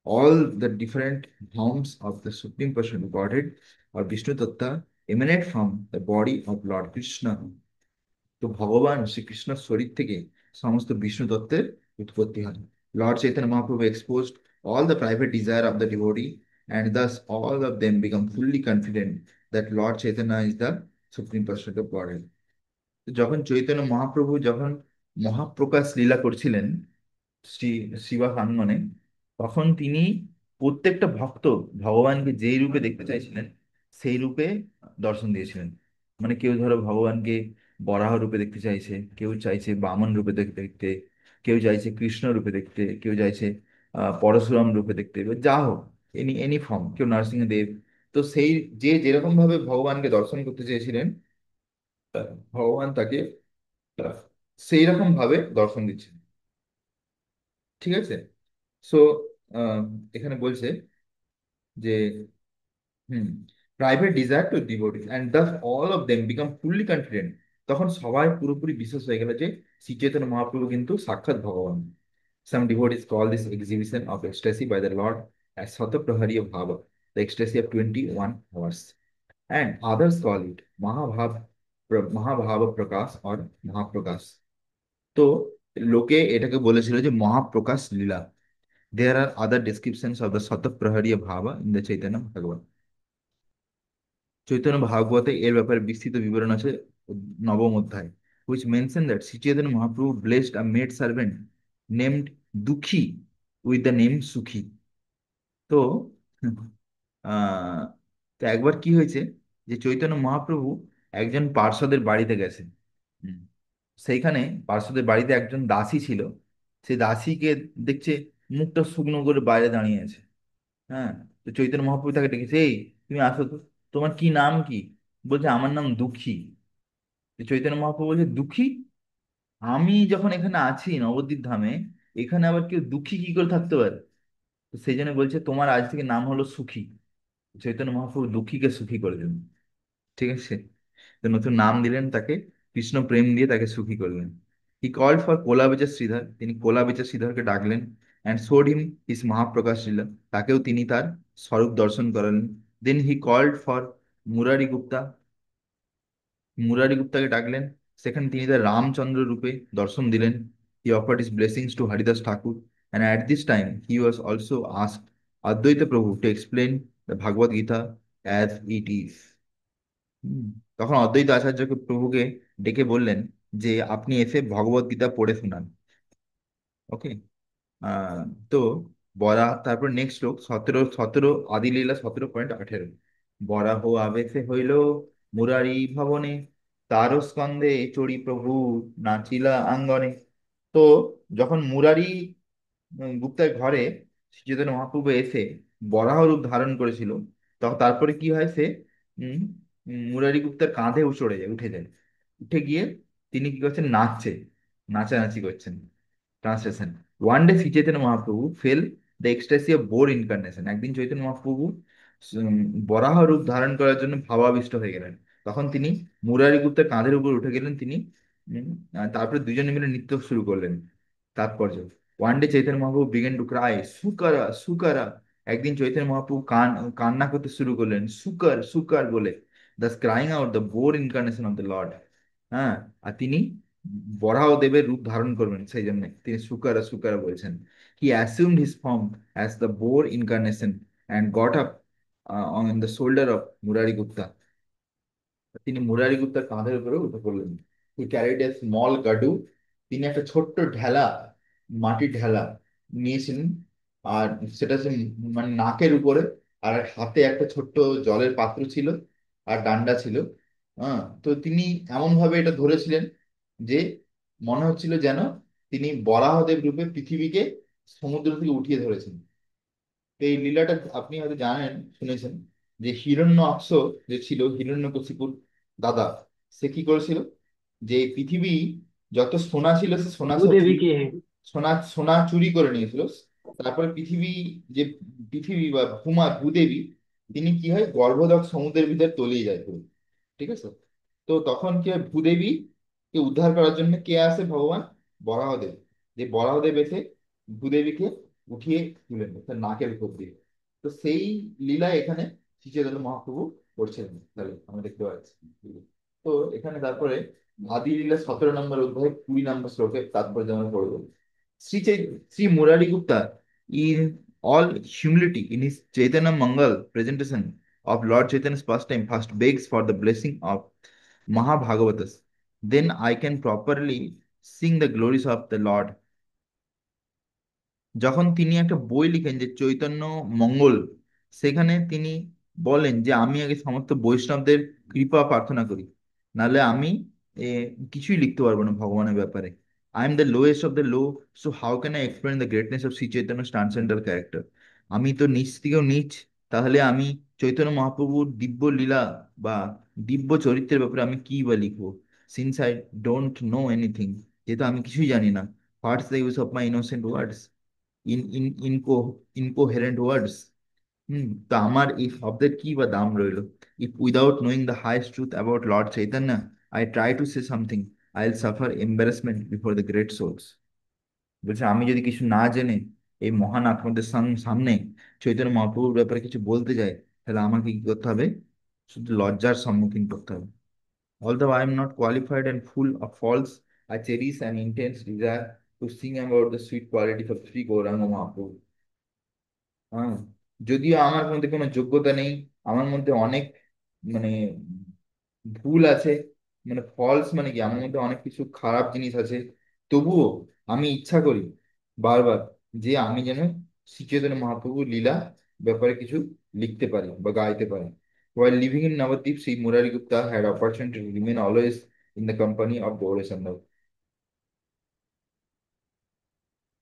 All the different forms of the Supreme Personality of Godhead or Vishnu Tattva emanate from the body of Lord Krishna. তো ভগবান শ্রীকৃষ্ণের শরীর থেকে সমস্ত বিষ্ণু তত্ত্বের উৎপত্তি হয়। Lord Chaitanya Mahaprabhu exposed all the private desire of the devotee, and thus all of them become fully confident that Lord Chaitanya is the supreme personality of Godhead. তো যখন চৈতন্য মহাপ্রভু যখন মহাপ্রকাশ লীলা করছিলেন শ্রী শিবাকাঙ্গনে, তখন তিনি প্রত্যেকটা ভক্ত ভগবানকে যেই রূপে দেখতে চাইছিলেন সেই রূপে দর্শন দিয়েছিলেন। মানে কেউ ধরো ভগবানকে বরাহ রূপে দেখতে চাইছে, কেউ চাইছে বামন রূপে দেখতে দেখতে, কেউ চাইছে কৃষ্ণ রূপে দেখতে, কেউ চাইছে পরশুরাম রূপে দেখতে, বা যা হোক, এনি এনি ফর্ম, কেউ নরসিংহদেব। তো সেই যে যেরকম ভাবে ভগবানকে দর্শন করতে চেয়েছিলেন, ভগবান তাকে সেই রকম ভাবে দর্শন দিচ্ছেন। ঠিক আছে। সো এখানে বলছে যে hmm, private desire to devotees and thus all of them become fully confident. তখন সবাই পুরোপুরি বিশ্বাস হয়ে গেল যে শ্রী চৈতন্য মহাপ্রভু কিন্তু সাক্ষাৎ ভগবান। Some devotees call this exhibition of ecstasy by the Lord as shataprahari bhava, the ecstasy of 21 hours, and others call it mahabhava, mahabhava prakash or mahaprakash. তো লোকে এটাকে বলেছিল যে মহাপ্রকাশ লীলা। There are other descriptions of the Sataprahariya Bhava in the Chaitanya Bhagavat. Chaitanya ভাগবতে এর ব্যাপারে বিস্তৃত বিবরণ আছে নবম অধ্যায়, which mention that Sri Chaitanya Mahaprabhu blessed a maid servant named Dukhi with the name Sukhi. তো আহ তো একবার কি হয়েছে যে চৈতন্য মহাপ্রভু একজন পার্ষদের বাড়িতে গেছেন। হুম, সেইখানে পার্ষদের বাড়িতে একজন দাসী ছিল। সেই দাসীকে দেখছে মুখটা শুকনো করে বাইরে দাঁড়িয়ে আছে। হ্যাঁ, তো চৈতন্য মহাপ্রভু তাকে ডেকেছে, এই তুমি আসো তো, তোমার কি নাম কি? বলছে আমার নাম দুঃখী। তো চৈতন্য মহাপ্রভু বলছে দুঃখী? আমি যখন এখানে আছি নবদ্বীপ ধামে, এখানে আবার কেউ দুঃখী কি করে থাকতে পারে? তো সেই জন্য বলছে তোমার আজ থেকে নাম হলো সুখী। চৈতন্য মহাপ্রভু দুঃখীকে সুখী করে দিলেন। ঠিক আছে, তো নতুন নাম দিলেন তাকে, কৃষ্ণ প্রেম দিয়ে তাকে সুখী করলেন। হি কল্ড ফর কোলাবেচার শ্রীধর, তিনি কোলাবেচার শ্রীধরকে ডাকলেন। অ্যান্ড শোড হিম হিস মহাপ্রকাশ লীলা, তাকেও তিনি তার স্বরূপ দর্শন করালেন। Then he called for Murari Gupta, Murari গুপ্তাকে ডাকলেন। সেখানে তিনি তার রামচন্দ্র রূপে দর্শন দিলেন। He offered his blessings to Haridas Thakur, and at this time he was also asked অদ্বৈত Prabhu to explain the Bhagavad Gita as it is. তখন অদ্বৈত আচার্যকে প্রভুকে ডেকে বললেন যে আপনি এসে ভগবত গীতা পড়ে শোনান। ওকে। আহ তো তারপর নেক্সট শ্লোক 17 আদিলীলা 17.18। বরাহ আবেশে হইল মুরারি ভবনে, তার স্কন্ধে চড়ি প্রভু নাচিলা আঙ্গনে। তো যখন মুরারি গুপ্তের ঘরে শ্রী চৈতন্য মহাপ্রভু এসে বরাহ রূপ ধারণ করেছিল, তখন তারপরে কি হয়, সে উম, মুরারি গুপ্তের কাঁধে চড়ে যায়, উঠে যায়। উঠে গিয়ে তিনি কি করছেন, নাচছে, নাচানাচি করছেন। Translation: one day Shri Chaitanya Mahaprabhu fell the ecstasy of boar incarnation. একদিন চৈতন্য মহাপ্রভু উম, বরাহ রূপ ধারণ করার জন্য ভাবাবিষ্ট হয়ে গেলেন। তখন তিনি মুরারি গুপ্তের কাঁধের উপর উঠে গেলেন তিনি। তারপরে দুজনে মিলে নৃত্য শুরু করলেন। তাৎপর্য: one day Chaitanya Mahaprabhu began to cry sukara sukara. একদিন চৈতন্য মহাপ্রভু কান্না করতে শুরু করলেন, সুকার সুকার বলে। Thus crying out the boar incarnation of the lord. হ্যাঁ। আর তিনি বরাহ দেবের রূপ ধারণ করবেন, সেই জন্য তিনি সুকারা সুকারা বলছেন। He assumed his form as the boar incarnation and got up on the shoulder of Murari Gupta. তিনি মুরারি গুপ্তার কাঁধের উপরে উঠে পড়লেন। He carried a small gadu. তিনি একটা ছোট্ট ঢেলা, মাটির ঢেলা নিয়েছিলেন। আর সেটা হচ্ছে মানে নাকের উপরে। আর হাতে একটা ছোট্ট জলের পাত্র ছিল, আর ডান্ডা ছিল। হ্যাঁ। তো তিনি এমন ভাবে এটা ধরেছিলেন যে মনে হচ্ছিল যেন তিনি বরাহদেব রূপে পৃথিবীকে সমুদ্র থেকে উঠিয়ে ধরেছেন। তো এই লীলাটা আপনি হয়তো জানেন, শুনেছেন, যে হিরণ্যাক্ষ যে ছিল হিরণ্যকশিপুর দাদা, সে কি করেছিল, যে পৃথিবী যত সোনা ছিল সে সোনা সব भूदेवी की है। সোনা সোনা চুরি করে নিয়েছিল। তারপরে পৃথিবী, যে পৃথিবী বা ভূদেবী, তিনি কি হয়, গর্ভদক সমুদ্রের ভিতর তলিয়ে যায় পুরো। ঠিক আছে। তো তখন কি হয়, ভূদেবী কে উদ্ধার করার জন্য কে আসে, ভগবান বরাহদেব। যে বরাহদেব এসে ভূদেবীকে উঠিয়ে তুলেন তার নাকের উপর দিয়ে। তো সেই লীলা এখানে শ্রী চৈতন্য মহাপ্রভু করছেন, তাহলে আমরা দেখতে পাচ্ছি। তো এখানে তারপরে আদি লীলা 17 নম্বর অধ্যায় 20 নম্বর শ্লোকে তাৎপর্য আমরা পড়বো। Shri Murari Gupta, in all humility, in his Chaitanya Mangal presentation of Lord Chaitanya's pastime, first begs for the blessing of Mahabhagavatas. Then I can properly sing the glories of the Lord. যখন তিনি একটা বই লিখেন যে চৈতন্য মঙ্গল, সেখানে তিনি বলেন যে আমি আগে সমস্ত বৈষ্ণবদের কৃপা প্রার্থনা করি, নাহলে আমি এ, কিছুই লিখতে পারবো না ভগবানের ব্যাপারে। I am the lowest of the low, so how can I explain the greatness of Shri Chaitanya transcendental character. আমি তো নিচ থেকেও নিচ, তাহলে আমি চৈতন্য মহাপ্রভুর দিব্য লীলা বা দিব্য চরিত্রের ব্যাপারে আমি কি বা লিখবো, since I don't know anything, যেহেতু আমি কিছুই জানি না। What's the use of my innocent words, incoherent words. তা আমার এই শব্দের কি বা দাম রইলো, if without knowing the highest truth about Lord Chaitanya I try to say something, I will suffer embarrassment before the great souls. বলছে আমি যদি কিছু না জেনে এই মহান আত্মাদের সামনে চৈতন্য মহাপ্রভুর ব্যাপারে কিছু বলতে যাই, তাহলে আমাকে কি করতে হবে, শুধু লজ্জার সম্মুখীন করতে হবে। Although I am not qualified and full of faults, I cherish an intense desire to sing about the sweet qualities of Sri Gauranga Mahaprabhu. হ্যাঁ। যদিও আমার মধ্যে কোনো যোগ্যতা নেই, আমার মধ্যে অনেক মানে ভুল আছে, মানে ফলস মানে কি, আমার মধ্যে অনেক কিছু খারাপ জিনিস আছে, তবুও আমি ইচ্ছা করি বারবার যে আমি যেন শ্রী চৈতন্য মহাপ্রভুর লীলা ব্যাপারে কিছু লিখতে পারি বা গাইতে পারি। While living in Navadvip, Sri Murari Gupta had opportunity to remain always in the company of Gaurachandra.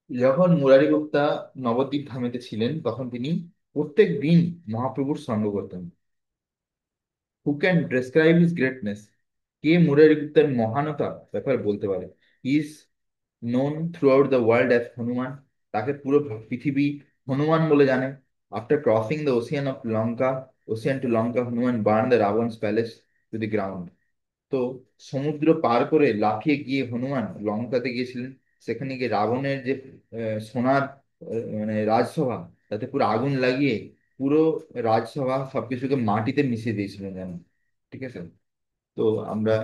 যখন মুরারি গুপ্তা নবদ্বীপ ধামেতে ছিলেন, তখন তিনি প্রত্যেক দিন মহাপ্রভুর সঙ্গ করতেন। Who can describe his greatness? কে মুরারি গুপ্তার মহানতা ব্যাপারে বলতে পারে? Is known throughout the world as Hanuman. তাকে পুরো পৃথিবী হনুমান বলে জানে। After crossing the ocean to Lanka, Hanuman burn the Ravana's palace to the ground. তো সমুদ্র পার করে লাফিয়ে গিয়ে হনুমান লঙ্কাতে গিয়েছিলেন। সেখানে গিয়ে রাবণের যে সোনার মানে রাজসভা, তাতে পুরো আগুন লাগিয়ে পুরো রাজসভা সবকিছুকে মাটিতে মিশিয়ে দিয়েছিলেন যেন। ঠিক আছে। তো আমরা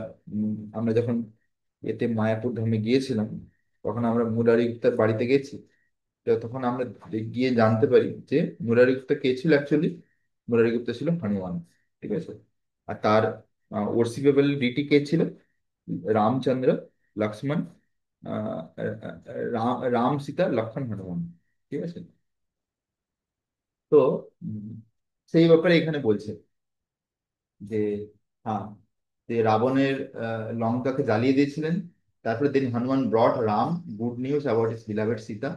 আমরা যখন এতে মায়াপুর ধামে গিয়েছিলাম, তখন আমরা মুরারি গুপ্তার বাড়িতে গেছি। তো তখন আমরা গিয়ে জানতে পারি যে মুরারি গুপ্তা কে ছিল অ্যাকচুয়ালি। মুরারি গুপ্তা ছিল হনুমান। ঠিক আছে। আর তার ওরসিপেবল ডিটি কে ছিল, রামচন্দ্র লক্ষ্মণ, আহ, রাম রাম সীতা লক্ষ্মণ হনুমান। ঠিক আছে। তো উম, সেই ব্যাপারে এখানে বলছে যে, হ্যাঁ, যে রাবণের লঙ্কাকে জ্বালিয়ে দিয়েছিলেন। তারপরে তিনি Hanuman ব্রট Ram good news about his beloved Sita.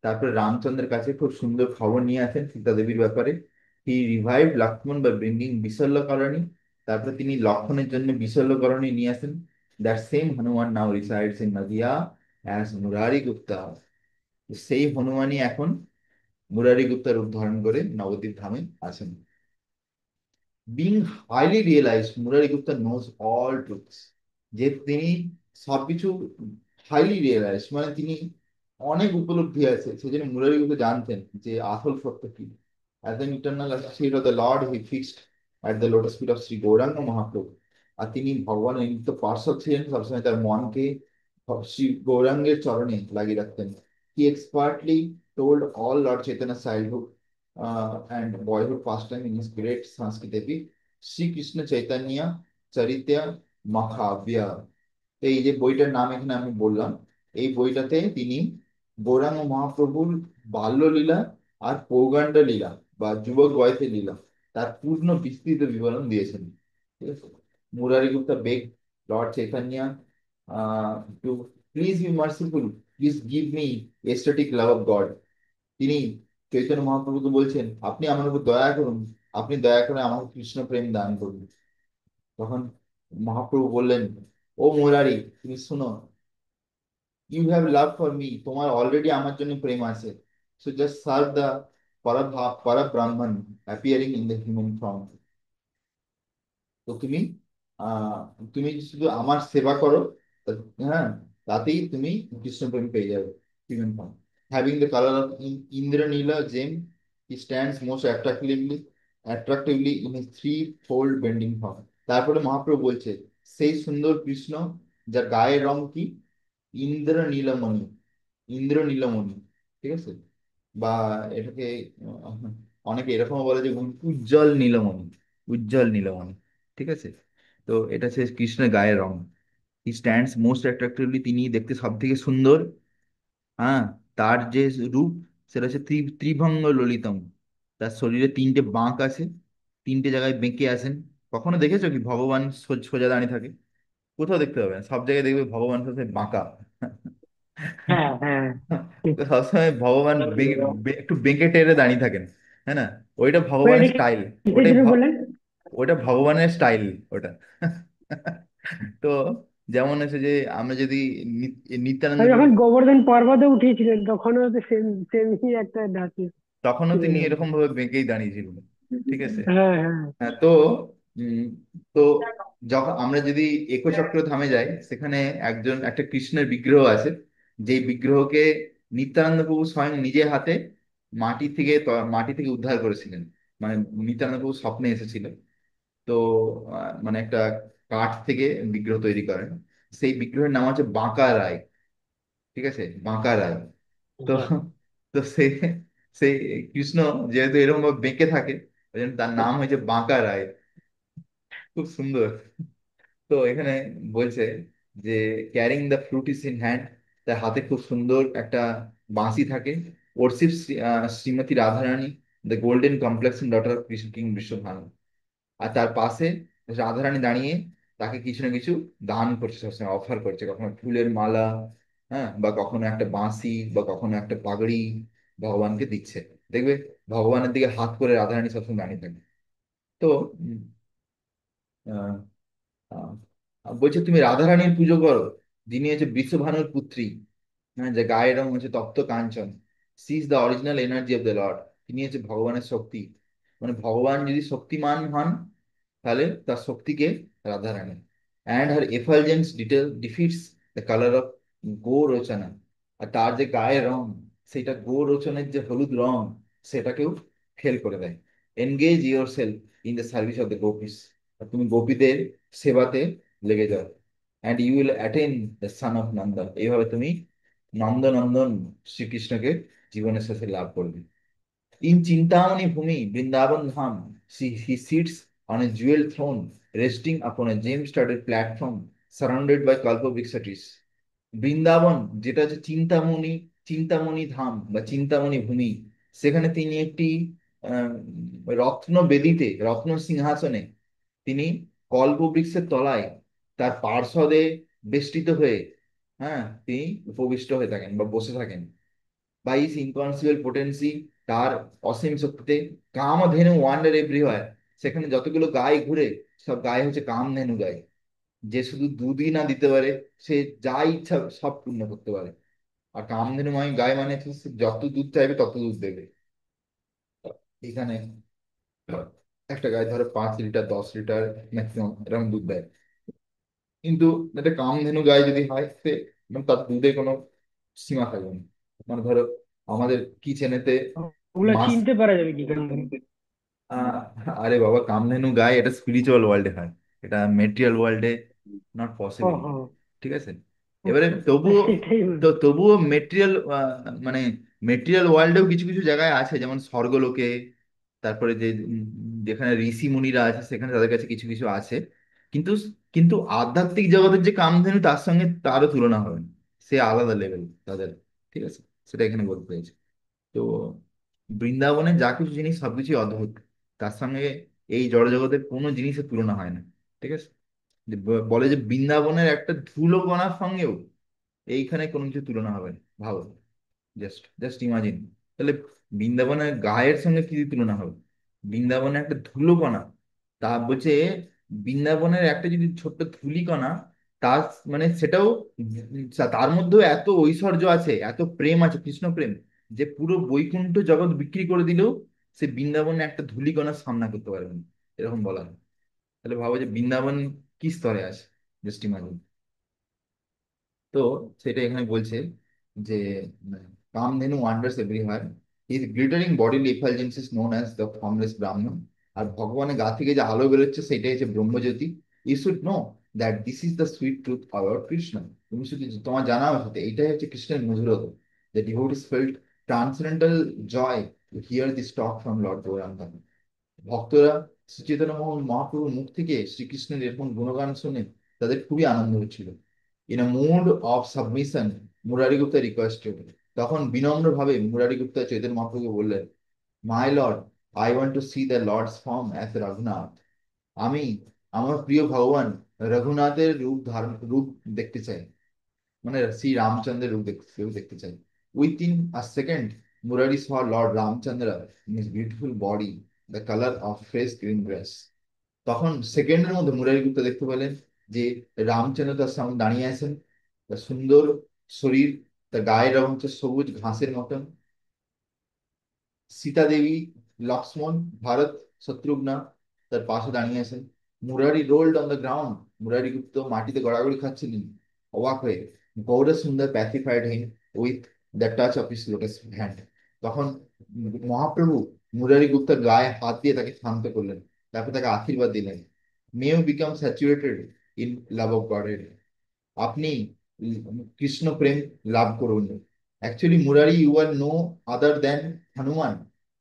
তারপরে রামচন্দ্রের কাছে খুব সুন্দর খবর নিয়ে আসেন সীতা দেবীর ব্যাপারে। হি রিভাইভ লক্ষ্মণ বাই ব্রিঙ্গিং বিশল্যকরণী। তারপরে তিনি লক্ষণের জন্য বিশল্যকরণী নিয়ে আসেন। That same Hanuman now resides in Nadia as Murari Gupta. সেই হনুমানই এখন মুরারি গুপ্তা রূপ ধারণ করে নবদ্বীপ ধামে আছেন। Being highly realised Murari Gupta knows all truths. যে তিনি সবকিছু হাইলি রিয়েলাইজড, মানে তিনি অনেক উপলব্ধি আছে, সেজন্য মুরারি গুপ্তা জানতেন যে আসল সত্য কি। As an eternal associate of the Lord he fixed at the lotus feet of Shri Gauranga Mahaprabhu. আর তিনি ভগবানের নিত্য পার্শ্বদ ছিলেন, সবসময় তার মনকে শ্রী গৌরাঙ্গের চরণে লাগিয়ে রাখতেন। He expertly told all Lord Chaitanya childhood and boyhood pastime in his great Sanskrit epic Shri Krishna Chaitanya Charitra Mahakavya. এই যে বইটার নাম এখানে আমি বললাম, এই বইটাতে তিনি গৌরাঙ্গ মহাপ্রভুর বাল্যলীলা আর পৌগণ্ড লীলা বা যুবক বয়সের লীলা তার পূর্ণ বিস্তৃত বিবরণ দিয়েছেন। ঠিক আছে। Murari Gupta begged Lord Chaitanya to please be merciful, please give me aesthetic love of God. তিনি চৈতন্য মহাপ্রভুকে বলছেন, আপনি আমার উপর দয়া করুন, আপনি দয়া করে আমাকে কৃষ্ণ প্রেম দান করুন। তখন মহাপ্রভু বললেন, ও মুরারি, তুমি শুনো, you have love for me, তোমার অলরেডি আমার জন্য প্রেম আছে। So just serve the Parabrahman appearing in the human form. তো তুমি আহ তুমি শুধু আমার সেবা করো, হ্যাঁ, তাতেই তুমি কৃষ্ণ প্রেম পেয়ে যাবে। Human form having the colour of Indranila gem, he stands most attractively in a threefold bending form. তারপরে মহাপ্রভু বলছে, সেই সুন্দর কৃষ্ণ যার গায়ের রং কি, ইন্দ্র নীলমণি, ইন্দ্র নীলমণি। ঠিক আছে। বা এটাকে আহ, অনেকে এরকমও বলে যে উজ্জ্বল নীলমণি, উজ্জ্বল নীলমণি। ঠিক আছে। তো এটা হচ্ছে কৃষ্ণের গায়ের রং। হি স্ট্যান্ডস মোস্ট অ্যাট্রাক্টিভলি, তিনি দেখতে সব থেকে সুন্দর। হ্যাঁ, তার যে রূপ সেটা হচ্ছে ত্রিভঙ্গ ললিতম। তার শরীরে তিনটে বাঁক আছে, তিনটে জায়গায় বেঁকে আছেন। কখনো দেখেছো কি ভগবান সোজা দাঁড়িয়ে থাকে? কোথাও দেখতে পাবে না, সব জায়গায় দেখবে ভগবান সবসময় বাঁকা। হ্যাঁ, হ্যাঁ। তো সবসময় ভগবান একটু বেঁকে টেরে দাঁড়িয়ে থাকেন। হ্যাঁ না, ওইটা ওই ভগবানের এটা স্টাইল। কিসের ওটাই জন্য বললেন? ওটা ভগবানের স্টাইল ওটা। তো যেমন হচ্ছে যে আমরা যদি নিত্যানন্দ আর প্রভু, যখন গোবর্ধন পর্বতে উঠিয়েছিলেন তখনও তো সেম সেমই একটা ধাঁচে তখনও ছিলেন তিনি আর কি। এরকম ভাবে বেঁকেই দাঁড়িয়েছিলেন। ঠিক আছে। হ্যাঁ, হ্যাঁ। হ্যাঁ। উম, তো যখন আমরা যদি একচক্র ধামে যাই, সেখানে একটা কৃষ্ণের বিগ্রহ আছে। যেই বিগ্রহকে নিত্যানন্দ প্রভু স্বয়ং নিজে হাতে মাটি থেকে উদ্ধার করেছিলেন। মানে নিত্যানন্দ প্রভু স্বপ্নে এসেছিল। তো মানে একটা কাঠ থেকে বিগ্রহ তৈরি করেন। সেই বিগ্রহের নাম হচ্ছে বাঁকা রায়। ঠিক আছে, বাঁকা রায়। তো তো সেই কৃষ্ণ যেহেতু এরকম ভাবে বেঁকে থাকে, ওই জন্য তার নাম হয়েছে বাঁকা রায়। খুব সুন্দর। তো এখানে বলছে যে carrying the flute his in hand, তার হাতে খুব সুন্দর একটা বাঁশি থাকে। Worship Shrimati Radharani, the golden complexion daughter of king Vrishabhanu. আর তার পাশে রাধারানী দাঁড়িয়ে তাকে কিছু না কিছু দান করছে, সবসময় অফার করছে, কখনো ফুলের মালা, হ্যাঁ, বা কখনো একটা বাঁশি, বা কখনো একটা পাগড়ি ভগবানকে দিচ্ছে। দেখবে ভগবানের দিকে হাত করে রাধারানী সবসময় দাঁড়িয়ে থাকে। তো উম, বলছে তুমি রাধারানীর পুজো করো, যিনি হচ্ছে বৃষভানুর পুত্রী। হ্যাঁ, যে গায়ের রং হচ্ছে তপ্ত কাঞ্চন। She is the original energy of the Lord. তিনি হচ্ছে ভগবানের শক্তি। মানে ভগবান যদি শক্তিমান হন, তাহলে তার শক্তিকে Radharani. And her effulgence defeats the colour of gorochana. আর তার যে গায়ের রং, সেটা গো রচনের যে হলুদ রং, সেটাকেও ফেল করে দেয়। Engage yourself in the service of the gopis. তুমি গোপীদের সেবাতে লেগে যাও। And you will attain the son of Nandan. এইভাবে তুমি নন্দনন্দন শ্রীকৃষ্ণকে জীবনের শেষে লাভ করবে। In Chintamani bhumi Vrindavan Dham, he sits on a jewel throne resting upon a gem studded platform surrounded by kalpavriksha trees. Vrindavan, যেটা হচ্ছে চিন্তামণি, চিন্তামণি ধাম বা চিন্তামণি ভূমি, সেখানে তিনি একটি আহ, রত্ন বেদিতে, রত্ন সিংহাসনে তিনি কল্পবৃক্ষের তলায় তার পার্শ্বদে বেষ্টিত হয়ে, হ্যাঁ, তিনি উপবিষ্ট হয়ে থাকেন বা বসে থাকেন। বাই হিজ ইনকনসিবল পোটেন্সি, তার অসীম শক্তিতে, কামধেনু ওয়ান্ডার এভরিওয়্যার, সেখানে যতগুলো গায়ে ঘুরে সব গায়ে হচ্ছে কামধেনু গায়ে। যে শুধু দুধই না দিতে পারে, সে যা ইচ্ছা সব পূর্ণ করতে পারে। আর কামধেনু গায়ে মানে হচ্ছে সে যত দুধ চাইবে তত দুধ দেবে। এখানে একটা গায়ে ধরো 5 লিটার 10 লিটার ম্যাক্সিমাম এরকম দুধ দেয়। কিন্তু একটা কামধেনু গায়ে যদি হয়, সে মানে তার দুধে কোনো সীমা থাকবে না। মানে ধরো আমাদের কিচেনেতে ওগুলা মাছ, চিনতে পারা যাবে কি করে? আহ, আরে বাবা, কামধেনু গায়ে এটা স্পিরিচুয়াল ওয়ার্ল্ডে হয়, এটা মেটেরিয়াল ওয়ার্ল্ডে নট পসিবল। ওহো। ঠিক আছে, এবারে তবুও, সেটাই তো বলছি। তবুও মেটেরিয়াল, মানে মেটেরিয়াল ওয়ার্ল্ডেও কিছু কিছু জায়গায় আছে, যেমন স্বর্গলোকে, তারপরে যে যেখানে ঋষি মুনিরা আছে সেখানে তাদের কাছে কিছু কিছু আছে। কিন্তু কিন্তু আধ্যাত্মিক জগতের যে কামধেনু, তার সঙ্গে তারও তুলনা হবে না। সে আলাদা লেভেল তাদের। ঠিক আছে, সেটা এখানে বলতে চাইছি। তো বৃন্দাবনের যা কিছু জিনিস সবকিছুই অদ্ভুত, তার সঙ্গে এই জড়জগতের কোনো জিনিসের তুলনা হয় না। ঠিক আছে, যে বলে যে বৃন্দাবনের একটা ধুলো কণার সঙ্গেও এইখানে কোনো কিছু তুলনা হবে না। ভাবো, জাস্ট জাস্ট ইমাজিন। তাহলে বৃন্দাবনের গায়ের সঙ্গে কি তুলনা হবে? বৃন্দাবনের একটা ধুলোকণা, তা বলছে বৃন্দাবনের একটা যদি ছোট্ট ধূলিকণা, তার মানে সেটাও তার মধ্যেও এত ঐশ্বর্য আছে, এত প্রেম আছে, কৃষ্ণ প্রেম, যে পুরো বৈকুণ্ঠ জগৎ বিক্রি করে দিলেও সে বৃন্দাবনে একটা ধূলিকণার সামনা করতে পারবে না, এরকম বলা হয়। তাহলে ভাবো যে বৃন্দাবন কি স্তরে আছে, জাস্ট ইমাজিন। তো সেটা এখানে বলছে যে Kamadhenu wanders everywhere, his glittering bodily effulgence is known as the formless Brahman. আর ভগবানের গা থেকে যে আলো বেরোচ্ছে সেটাই হচ্ছে ব্রহ্মজ্যোতি। You should know that this is the sweet truth about Krishna. তুমি শুধু তোমার জানা উচিত এইটাই হচ্ছে কৃষ্ণের মধুরতা। The devotees felt transcendental joy to hear this talk from Lord Gauranga. ভক্তরা শ্রী চৈতন্য মোহন মহাপ্রভুর মুখ থেকে শ্রীকৃষ্ণের এরকম গুণগান শুনে তাদের খুবই আনন্দ হচ্ছিল। In a mood of submission, Murari Gupta requested, তখন বিনম্রভাবে মুরারি গুপ্তা চৈতন্য মহাপ্রভুকে বললেন, my lord, I want to see the lord's form as Raghunath. আমি আমার প্রিয় ভগবান রঘুনাথের রূপ দেখতে চাই, মানে শ্রী রামচন্দ্রের রূপ দেখতে চাই। Within a second, Murari saw Lord Ramchandra in his beautiful body, the color of fresh green grass. তখন সেকেন্ডের মধ্যে মুরারি গুপ্তা দেখতে পেলেন যে রামচন্দ্র তার সামনে দাঁড়িয়ে আছেন, তার সুন্দর শরীর, তার গায়ের রং হচ্ছে সবুজ ঘাসের মতন। সীতা দেবী, লক্ষ্মণ, ভারত, শত্রুঘ্না তার পাশে দাঁড়িয়ে আছেন। Murari rolled on the ground, Murari Gupta মাটিতে গড়াগড়ি খাচ্ছিলেন অবাক হয়ে। Gaur Sundar pacified him with the touch of his lotus hand. তখন মহাপ্রভু মুরারি গুপ্তার গায়ে হাত দিয়ে তাকে শান্ত করলেন, তারপর তাকে আশীর্বাদ দিলেন। May you become saturated in love of গডের, আপনি কৃষ্ণ প্রেম লাভ করুন। Actually Murari, you are no other than Hanuman.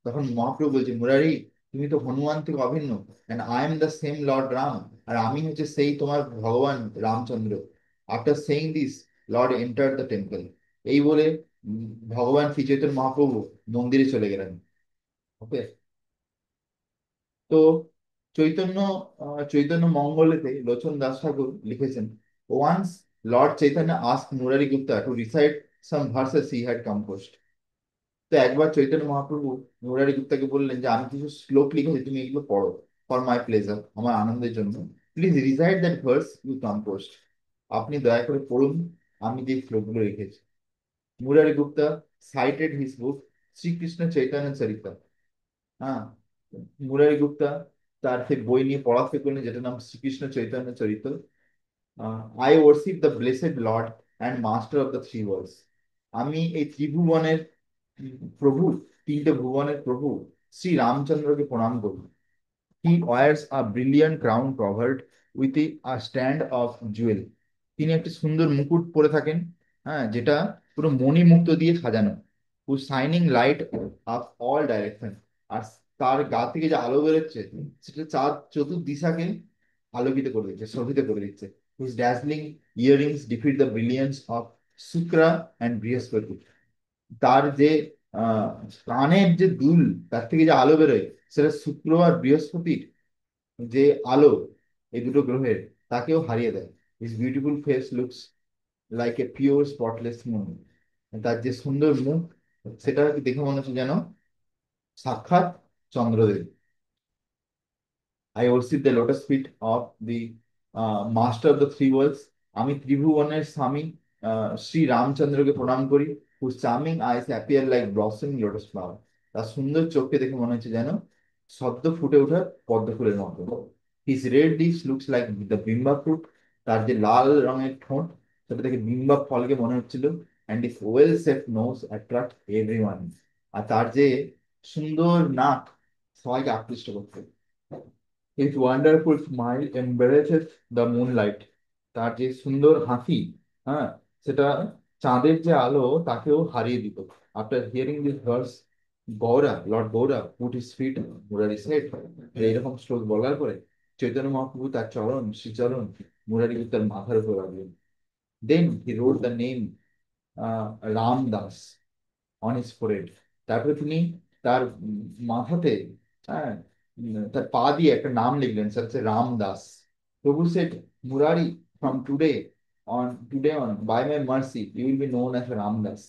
তখন মহাপ্রভু বলছে, মুরারি, তুমি তো হনুমান থেকে অভিন্ন, and I am the same Lord Ram, আর আমি হচ্ছে সেই তোমার ভগবান Ramachandra. After saying this, Lord enter the temple. এই বলে ভগবান শ্রী চৈতন্য মহাপ্রভু মন্দিরে চলে গেলেন। ওকে। তো চৈতন্য চৈতন্য মঙ্গলেতে লোচন দাস ঠাকুর লিখেছেন, once lord Chaitanya ask Murari Gupta to recite some verses he had composed. তো একবার চৈতন্য মহাপ্রভু মুরারি গুপ্তাকে বললেন যে আমি কিছু শ্লোক লিখেছি, তুমি এগুলো পড়ো, ফর মাই প্লেজার, আমার আনন্দের জন্য। Please recite that verse you composed, আপনি দয়া করে পড়ুন আমি যে শ্লোকগুলো লিখেছি। Murari Gupta cited his book Shrikrishna Chaitanya Charita. হ্যাঁ, মুরারি গুপ্তা তার সেই বই নিয়ে পড়া শুরু করলেন যেটার নাম Shrikrishna Chaitanya Charit. I worship the blessed Lord and master of the three worlds. আমি এই ত্রিভুবনের প্রভু, 3টে ভুবনের প্রভু শ্রী রামচন্দ্রকে প্রণাম করি। He wears a brilliant crown covered with a stand of jewel. তিনি একটি সুন্দর মুকুট পরে থাকেন, হ্যাঁ, যেটা পুরো মণিমুক্ত দিয়ে সাজানো। Who shining light up all direction. আর তার গা থেকে যে আলো বেরোচ্ছে সেটা চার চতুর্দিশাকে আলোকিত করে দিচ্ছে, শোভিত করে দিচ্ছে। Whose dazzling earrings defeat the brilliance of Shukra and Brihaspati. তার যে আহ কানের যে দুল, তার থেকে যে আলো বেরোয়, সেটা শুক্র আর বৃহস্পতির যে আলো, এই দুটো গ্রহের, তাকেও হারিয়ে দেয়। His beautiful face looks like a pure spotless moon. তার যে সুন্দর মুখ, সেটা দেখে মনে হচ্ছে যেন সাক্ষাৎ Chandradev. I worship the lotus feet of the master of the three worlds. আমি ত্রিভুবনের স্বামী শ্রী রামচন্দ্রকে প্রণাম করি। whose charming eyes appear like blossoming lotus flower. তার সুন্দর চোখকে দেখে মনে হচ্ছে যেন সদ্য ফুটে ওঠা পদ্ম ফুলের মতো। His red lips looks like the bimba fruit. তার যে লাল রঙের ঠোঁট, সেটা দেখে বিম্বা ফলকে মনে হচ্ছিল। and his well shaped nose attract everyone. আর তার যে সুন্দর নাক সবাইকে আকৃষ্ট করতে। His wonderful smile embraces the moonlight. তার যে সুন্দর হাসি, হ্যাঁ, সেটা চাঁদের যে আলো তাকেও হারিয়ে দিত। After hearing this verse, Lord Gaura put his feet on Murari's head. এইরকম শ্লোক বলার পরে চৈতন্য মহাপ্রভু তার শ্রীচরণ মুরারি তার মাথার উপর রাখলেন। Then he wrote the name Ram Das on his forehead. তারপরে তিনি তার মাথাতে, হ্যাঁ, তার পা দিয়ে একটা নাম লিখলেন, সেটা হচ্ছে Ramdas. Prabhu said, Murari, from today on by my mercy you will be known as Ramdas.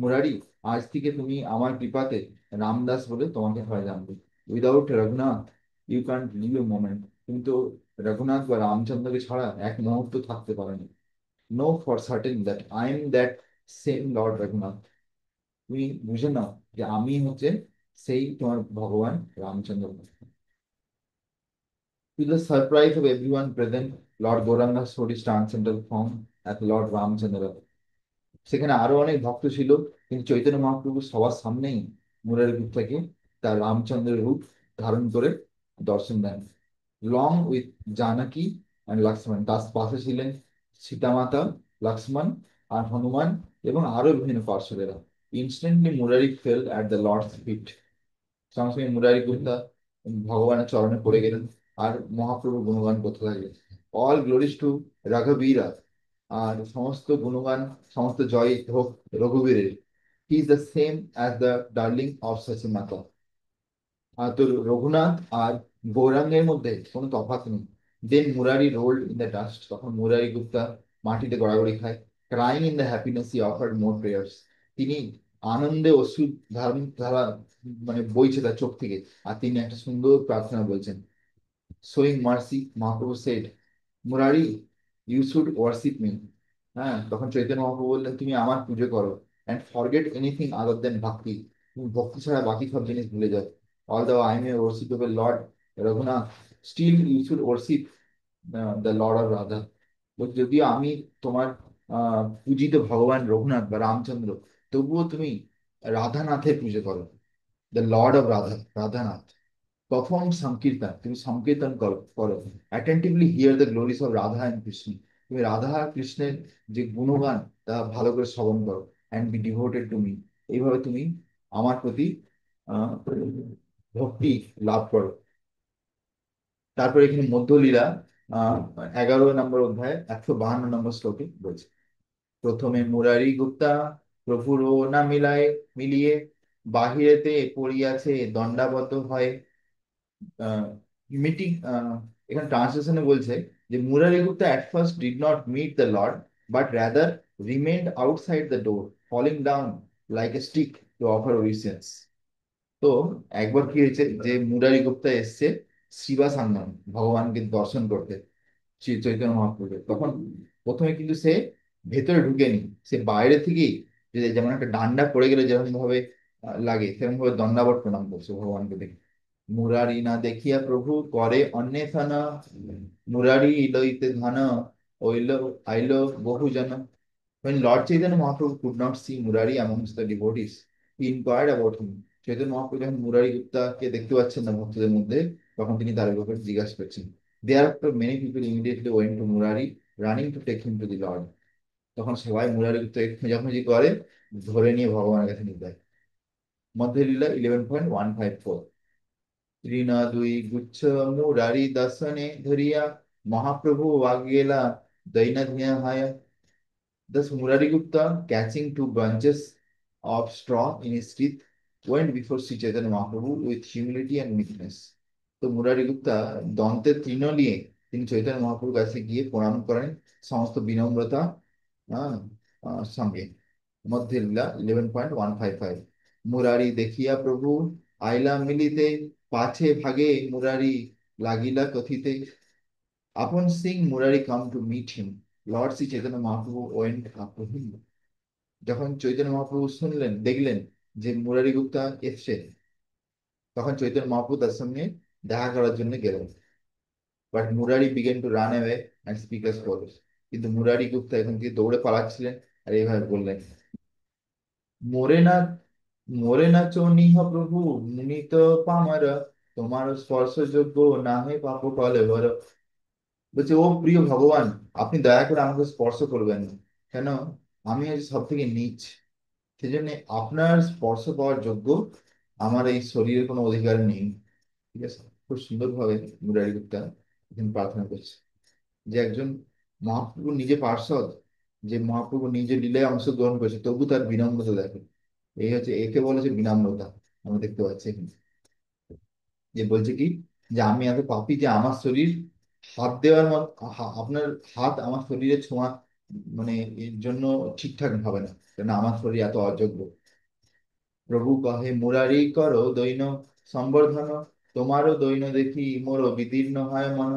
Murari, আজ থেকে তুমি আমার কৃপাতে রামদাস বলে তোমাকে হয় জানবে। Without Raghunath you can't live a moment. তুমি তো রঘুনাথ বা রামচন্দ্রকে ছাড়া এক মুহূর্ত থাকতে পারেনি। Know for certain that I am that same lord Raghunath. তুমি বুঝে নাও যে আমি হচ্ছে সেই তোমার ভগবান Ramchandra. To the surprise of everyone present, Lord Gauranga showed his transcendental form as Lord Ramchandra. সেখানে আরো অনেক ভক্ত ছিল, কিন্তু চৈতন্য মহাপ্রভু সবার সামনেই মুরারি গুপ্তাকে তার রামচন্দ্রের রূপ ধারণ করে দর্শন দেন। Long with Janaki and Lakshman, তার পাশে ছিলেন সীতামাতা, লক্ষ্মণ আর হনুমান এবং আরো বিভিন্ন পার্শ্বদেরা। Instantly Murari fell at the Lord's feet. সঙ্গে সঙ্গে মুরারি গুপ্তা ভগবানের চরণে পড়ে গেলেন আর মহাপ্রভু গুণগান করতে লাগলেন। অল গ্লোরিজ টু রাঘবীরা। আর সমস্ত গুণগান, সমস্ত জয় হোক রঘুবীরের। He is the same as the darling of Sachimata. আর তো রঘুনাথ আর গৌরাঙ্গের মধ্যে কোনো তফাৎ নেই। Then Murari rolled in the dust, তখন মুরারি গুপ্তা মাটিতে গড়াগড়ি খায়। Crying in the happiness he offered more prayers. তিনি আনন্দে অশ্রু ধারণ ধারা মানে বইছে তার চোখ থেকে, আর তিনি একটা সুন্দর প্রার্থনা বলছেন। Showing mercy, Mahaprabhu said, Murari, you should worship me. হ্যাঁ, তখন চৈতন্য মহাপ্রভু বললেন, তুমি আমার পুজো করো, and forget anything other than bhakti. তুমি ভক্তি ছাড়া বাকি সব জিনিস ভুলে যাও। Although I may worshipable Lord Raghunath, still you should worship the Lord of Radha. বলছে, যদিও আমি তোমার পূজিত ভগবান রঘুনাথ বা রামচন্দ্র, তবুও তুমি রাধানাথের পুজো করো। The Lord of Radha, Radhanath. Perform সংকীর্তন, তুমি সংকীর্তন করো। Attentively here the glories of Radha and Krishna. তুমি রাধা আর কৃষ্ণের যে গুণগান, তা ভালো করে শ্রবণ করো। And be devoted to me. এইভাবে তুমি আমার প্রতি আহ, ভক্তি লাভ করো। তারপরে এখানে মধ্যলীলা আহ 11 নম্বর অধ্যায় 152 নম্বর শ্লোকে বলছে। প্রথমে মুরারি গুপ্তা প্রভুর না মিলিয়ে বাহিরেতে পড়িয়াছে দণ্ডাবদ্ধ হয়। মিটিং, এখানে ট্রান্সলেশনে বলছে যে Murari Gupta at first did not meet the Lord, but rather remained outside the door, falling down like a stick to offer obeisance. তো একবার কি হয়েছে যে মুরারি গুপ্তা এসছে শিবা সান্নান, ভগবানকে দর্শন করতে, শ্রী চৈতন্য মহাপ্রভুকে। তখন প্রথমে কিন্তু সে ভেতরে ঢুকেনি, সে বাইরে থেকেই, যে যেমন একটা ডান্ডা পড়ে গেলে যেরকম ভাবে লাগে, সেরকম ভাবে দণ্ডাবট প্রণাম করছে ভগবানকে দেখে। মুরারি না দেখিয়া প্রভু করে অন্বেষণ, মুরারি লইতে ধন ওইল আইল বহু জন। When Lord Chaitanya Mahaprabhu could not see Murari amongst the devotees, he inquired about him. Chaitanya Mahaprabhu যখন মুরারি গুপ্তাকে দেখতে পাচ্ছেন না ভক্তদের মধ্যে, তখন তিনি তার ব্যাপারে জিজ্ঞাসা করছেন। Thereafter many people immediately went to Murari, running to take him to the Lord. তখন সবাই মুরারি গুপ্তাকে খোঁজাখুঁজি করে, ধরে নিয়ে ভগবানের কাছে নিয়ে যায়। মধ্যে লীলা 11.154। তৃণ দুই গুচ্ছ মুরারি দর্শনে ধরিয়া মহাপ্রভু আগেলা দৈনধিয়া হয়। Thus, Murari Gupta, catching two bunches of straw in his teeth, went before Sri Chaitanya Mahaprabhu with humility and meekness. তো মুরারি গুপ্তা দন্তে তৃণ নিয়ে তিনি চৈতন্য মহাপ্রভুর কাছে গিয়ে প্রণাম করেন সমস্ত বিনম্রতা আহ, সঙ্গে। মধ্যে লীলা 11.155। মুরারি দেখিয়া প্রভু আইলা মিলিতে, পাছে ভাগে মুরারি লাগিলা কথিতে। Upon seeing Murari come to meet him, Lord Sri Chaitanya Mahaprabhu went up to him. যখন চৈতন্য মহাপ্রভু শুনলেন দেখলেন যে মুরারি গুপ্তা এসছে, তখন চৈতন্য মহাপ্রভু তার সঙ্গে দেখা করার জন্য গেলেন। But Murari began to run away and speak as follows. কিন্তু মুরারি গুপ্তা এখান থেকে দৌড়ে পালাচ্ছিলেন আর এইভাবে বললেন, মোরে না, মোরে না চনিহ প্রভু মুনিত পামার, তোমার স্পর্শযোগ্য না হে পাপ কলেবর। বলছে, ও প্রিয় ভগবান, আপনি দয়া করে আমাকে স্পর্শ করবেন না, কেন আমি আজ সব থেকে নীচ, সেজন্য আপনার স্পর্শ পাওয়ার যোগ্য আমার এই শরীরের কোনো অধিকার নেই। ঠিক আছে, খুব সুন্দরভাবে মুরারি গুপ্তা এখানে প্রার্থনা করছে যে একজন মহাপ্রভু নিজে পার্ষদ, যে মহাপ্রভু নিজে লীলায় অংশগ্রহণ করেছে, তবু তার বিনম্রতা দেখে। এই হচ্ছে, একে বলে যে বিনম্রতা। আমরা দেখতে পাচ্ছি এখানে যে বলছে কি, যে আমি এত পাপী যে আমার শরীর হাত দেওয়ার মত, আপনার হাত আমার শরীরে ছোঁয়া মানে এর জন্য ঠিকঠাক হবে না, কেন আমার শরীর এত অযোগ্য। প্রভু কহে, মুরারি করো দৈন সম্বর্ধন, তোমারও দৈন দেখি মোর বিদীর্ণ হয় মন।